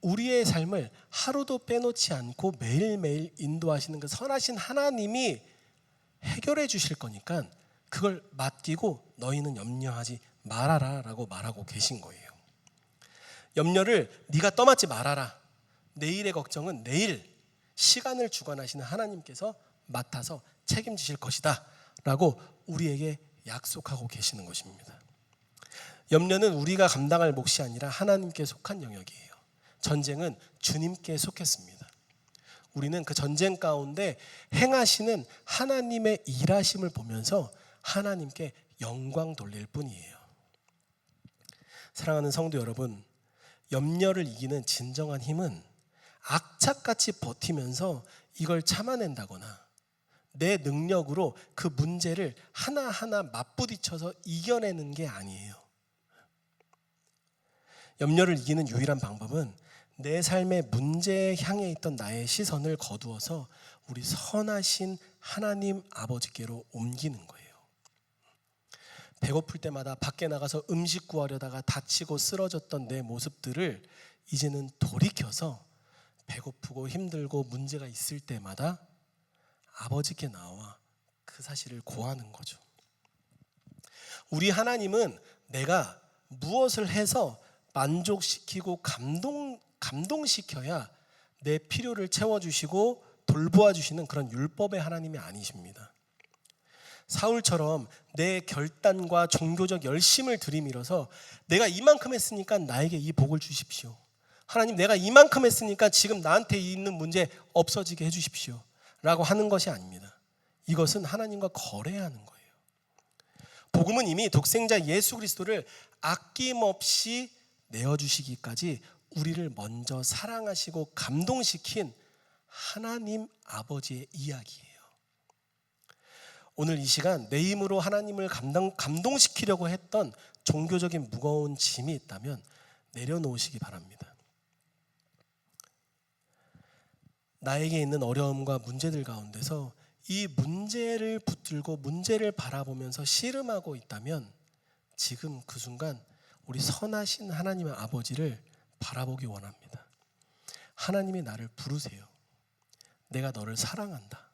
우리의 삶을 하루도 빼놓지 않고 매일매일 인도하시는 그 선하신 하나님이 해결해 주실 거니까 그걸 맡기고 너희는 염려하지 말아라 라고 말하고 계신 거예요. 염려를 네가 떠맡지 말아라. 내일의 걱정은 내일 시간을 주관하시는 하나님께서 맡아서 책임지실 것이다 라고 우리에게 약속하고 계시는 것입니다. 염려는 우리가 감당할 몫이 아니라 하나님께 속한 영역이에요. 전쟁은 주님께 속했습니다. 우리는 그 전쟁 가운데 행하시는 하나님의 일하심을 보면서 하나님께 영광 돌릴 뿐이에요. 사랑하는 성도 여러분, 염려를 이기는 진정한 힘은 악착같이 버티면서 이걸 참아낸다거나 내 능력으로 그 문제를 하나하나 맞부딪혀서 이겨내는 게 아니에요. 염려를 이기는 유일한 방법은 내 삶의 문제에 향해 있던 나의 시선을 거두어서 우리 선하신 하나님 아버지께로 옮기는 거예요. 배고플 때마다 밖에 나가서 음식 구하려다가 다치고 쓰러졌던 내 모습들을 이제는 돌이켜서 배고프고 힘들고 문제가 있을 때마다 아버지께 나와 그 사실을 고하는 거죠. 우리 하나님은 내가 무엇을 해서 만족시키고 감동시켜야 내 필요를 채워주시고 돌보아 주시는 그런 율법의 하나님이 아니십니다. 사울처럼 내 결단과 종교적 열심을 들이밀어서 내가 이만큼 했으니까 나에게 이 복을 주십시오. 하나님, 내가 이만큼 했으니까 지금 나한테 있는 문제 없어지게 해주십시오 라고 하는 것이 아닙니다. 이것은 하나님과 거래하는 거예요. 복음은 이미 독생자 예수 그리스도를 아낌없이 내어주시기까지 우리를 먼저 사랑하시고 감동시킨 하나님 아버지의 이야기예요. 오늘 이 시간 내 힘으로 하나님을 감동시키려고 했던 종교적인 무거운 짐이 있다면 내려놓으시기 바랍니다. 나에게 있는 어려움과 문제들 가운데서 이 문제를 붙들고 문제를 바라보면서 씨름하고 있다면 지금 그 순간 우리 선하신 하나님의 아버지를 바라보기 원합니다. 하나님이 나를 부르세요. 내가 너를 사랑한다.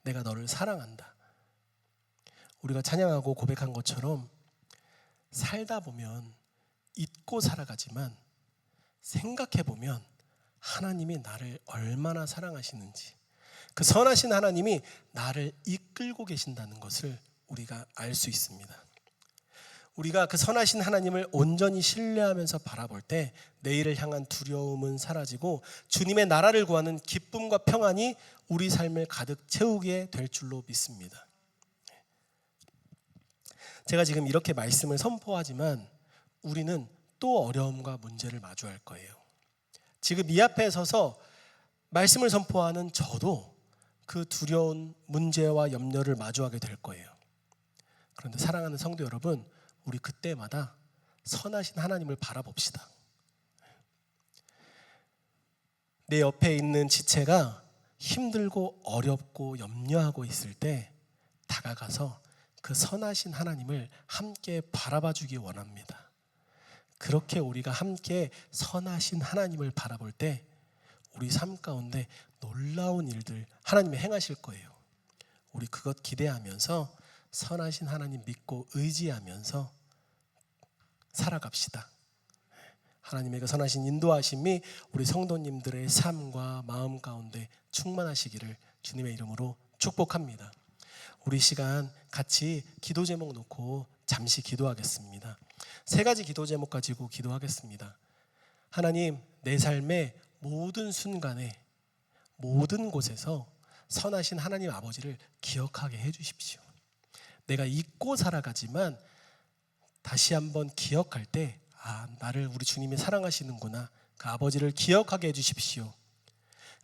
내가 너를 사랑한다. 우리가 찬양하고 고백한 것처럼 살다 보면 잊고 살아가지만 생각해 보면 하나님이 나를 얼마나 사랑하시는지, 그 선하신 하나님이 나를 이끌고 계신다는 것을 우리가 알 수 있습니다. 우리가 그 선하신 하나님을 온전히 신뢰하면서 바라볼 때 내일을 향한 두려움은 사라지고 주님의 나라를 구하는 기쁨과 평안이 우리 삶을 가득 채우게 될 줄로 믿습니다. 제가 지금 이렇게 말씀을 선포하지만 우리는 또 어려움과 문제를 마주할 거예요. 지금 이 앞에 서서 말씀을 선포하는 저도 그 두려운 문제와 염려를 마주하게 될 거예요. 그런데 사랑하는 성도 여러분, 우리 그때마다 선하신 하나님을 바라봅시다. 내 옆에 있는 지체가 힘들고 어렵고 염려하고 있을 때 다가가서 그 선하신 하나님을 함께 바라봐 주기 원합니다. 그렇게 우리가 함께 선하신 하나님을 바라볼 때 우리 삶 가운데 놀라운 일들 하나님이 행하실 거예요. 우리 그것 기대하면서 선하신 하나님 믿고 의지하면서 살아갑시다. 하나님의 그 선하신 인도하심이 우리 성도님들의 삶과 마음 가운데 충만하시기를 주님의 이름으로 축복합니다. 우리 시간 같이 기도 제목 놓고 잠시 기도하겠습니다. 3가지 기도 제목 가지고 기도하겠습니다. 하나님, 내 삶의 모든 순간에 모든 곳에서 선하신 하나님 아버지를 기억하게 해주십시오. 내가 잊고 살아가지만 다시 한번 기억할 때 나를 우리 주님이 사랑하시는구나, 그 아버지를 기억하게 해주십시오.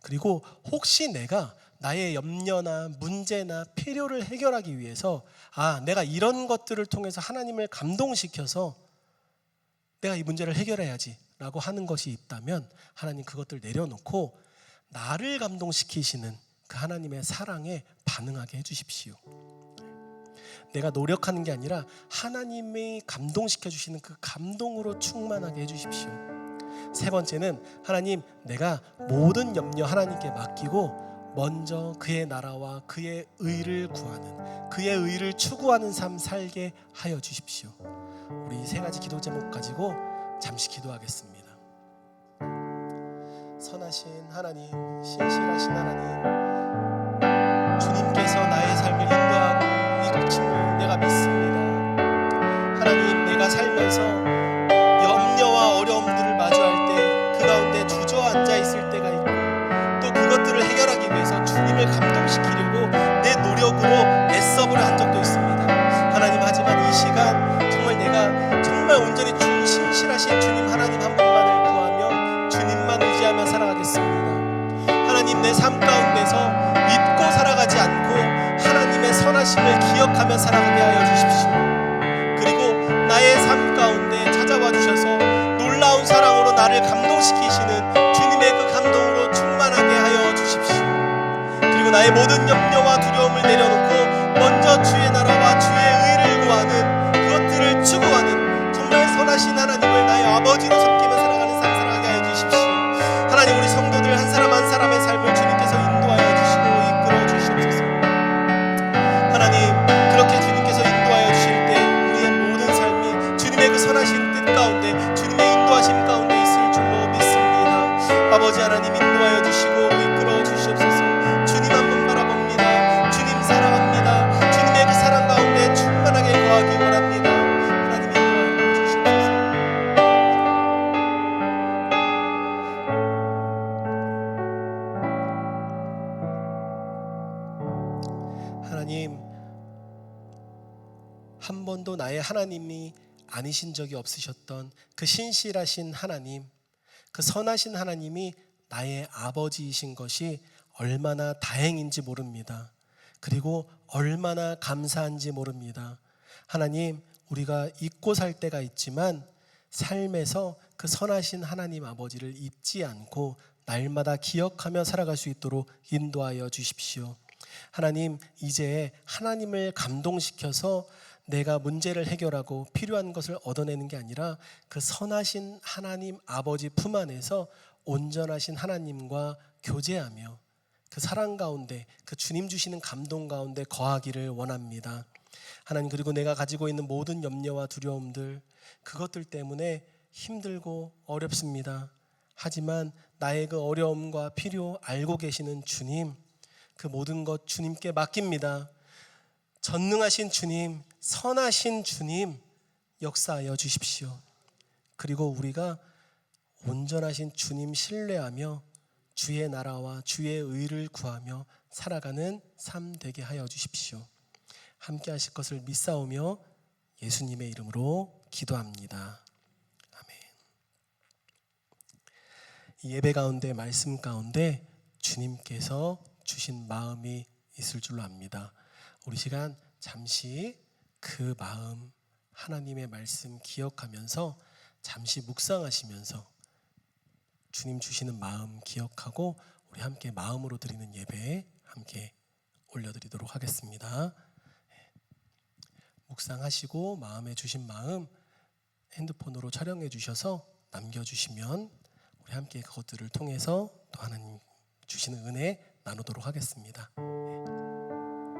그리고 혹시 내가 나의 염려나 문제나 필요를 해결하기 위해서 내가 이런 것들을 통해서 하나님을 감동시켜서 내가 이 문제를 해결해야지 라고 하는 것이 있다면 하나님 그것들 내려놓고 나를 감동시키시는 그 하나님의 사랑에 반응하게 해주십시오. 내가 노력하는 게 아니라 하나님이 감동시켜 주시는 그 감동으로 충만하게 해주십시오. 3번째는 하나님, 내가 모든 염려 하나님께 맡기고 먼저 그의 나라와 그의 의를 구하는, 그의 의를 추구하는 삶 살게 하여 주십시오. 우리 3가지 기도 제목 가지고 잠시 기도하겠습니다. 선하신 하나님, 신실하신 하나님, 주님께서 나의 삶을 인도하고 이끄심을 내가 믿습니다. 하나님, 내가 살면서 염려와 어려움들을 마주할 때 그 가운데 주저앉아 있을 때가 있고 또 그것들을 해결하기 위해서 주님을 감동시키려고 내 노력으로 애써보려 한 적도 있습니다. 하나님, 하지만 이 시간 정말 내가 정말 온전히 신실하신 주님 하나님 한 분만을 구하며 주님만 의지하며 살아가겠습니다. 하나님, 내 삶 가운데서 잊고 살아가지 않고 하나님의 선하심을 기억하며 살아가게 하여 주십시오. 그리고 나의 삶 가운데 찾아와 주셔서 놀라운 사랑으로 나를 감동시키시는 주님의 그 감동으로 충만하게 하여 주십시오. 그리고 나의 모든 염려와 두려움을 내려놓고 먼저 주의 나라와 주의 의를 구하는, 그것들을 추구하는 정말 선하신 하나님을 나의 아버지로 섬기며 살아가는 삶 살아가게 하여 주십시오. 하나님, 우리 성도들 한 사람 한 사람의 삶을 주님께서 인도하여 주시고 이끌어 주시옵소서. 하나님, 그렇게 주님께서 인도하여 주실 때 우리의 모든 삶이 주님의 그 선하신 뜻 가운데 주님의 인도하심 가운데 있을 줄로 믿습니다. 아버지 하나님, 인도하여 주시고 이끌어 주시옵소서. 주님 한 분 바라봅니다. 주님, 한 번도 나의 하나님이 아니신 적이 없으셨던 그 신실하신 하나님, 그 선하신 하나님이 나의 아버지이신 것이 얼마나 다행인지 모릅니다. 그리고 얼마나 감사한지 모릅니다. 하나님, 우리가 잊고 살 때가 있지만 삶에서 그 선하신 하나님 아버지를 잊지 않고 날마다 기억하며 살아갈 수 있도록 인도하여 주십시오. 하나님, 이제 하나님을 감동시켜서 내가 문제를 해결하고 필요한 것을 얻어내는 게 아니라 그 선하신 하나님 아버지 품 안에서 온전하신 하나님과 교제하며 그 사랑 가운데, 그 주님 주시는 감동 가운데 거하기를 원합니다. 하나님, 그리고 내가 가지고 있는 모든 염려와 두려움들, 그것들 때문에 힘들고 어렵습니다. 하지만 나의 그 어려움과 필요 알고 계시는 주님, 그 모든 것 주님께 맡깁니다. 전능하신 주님, 선하신 주님, 역사하여 주십시오. 그리고 우리가 온전하신 주님 신뢰하며 주의 나라와 주의 의를 구하며 살아가는 삶 되게 하여 주십시오. 함께 하실 것을 믿사오며 예수님의 이름으로 기도합니다. 아멘. 이 예배 가운데, 말씀 가운데 주님께서 주신 마음이 있을 줄로 압니다. 우리 시간 잠시 그 마음, 하나님의 말씀 기억하면서 잠시 묵상하시면서 주님 주시는 마음 기억하고 우리 함께 마음으로 드리는 예배 함께 올려드리도록 하겠습니다. 묵상하시고 마음에 주신 마음 핸드폰으로 촬영해 주셔서 남겨주시면 우리 함께 그것들을 통해서 또 하나님 주시는 은혜 나누도록 하겠습니다.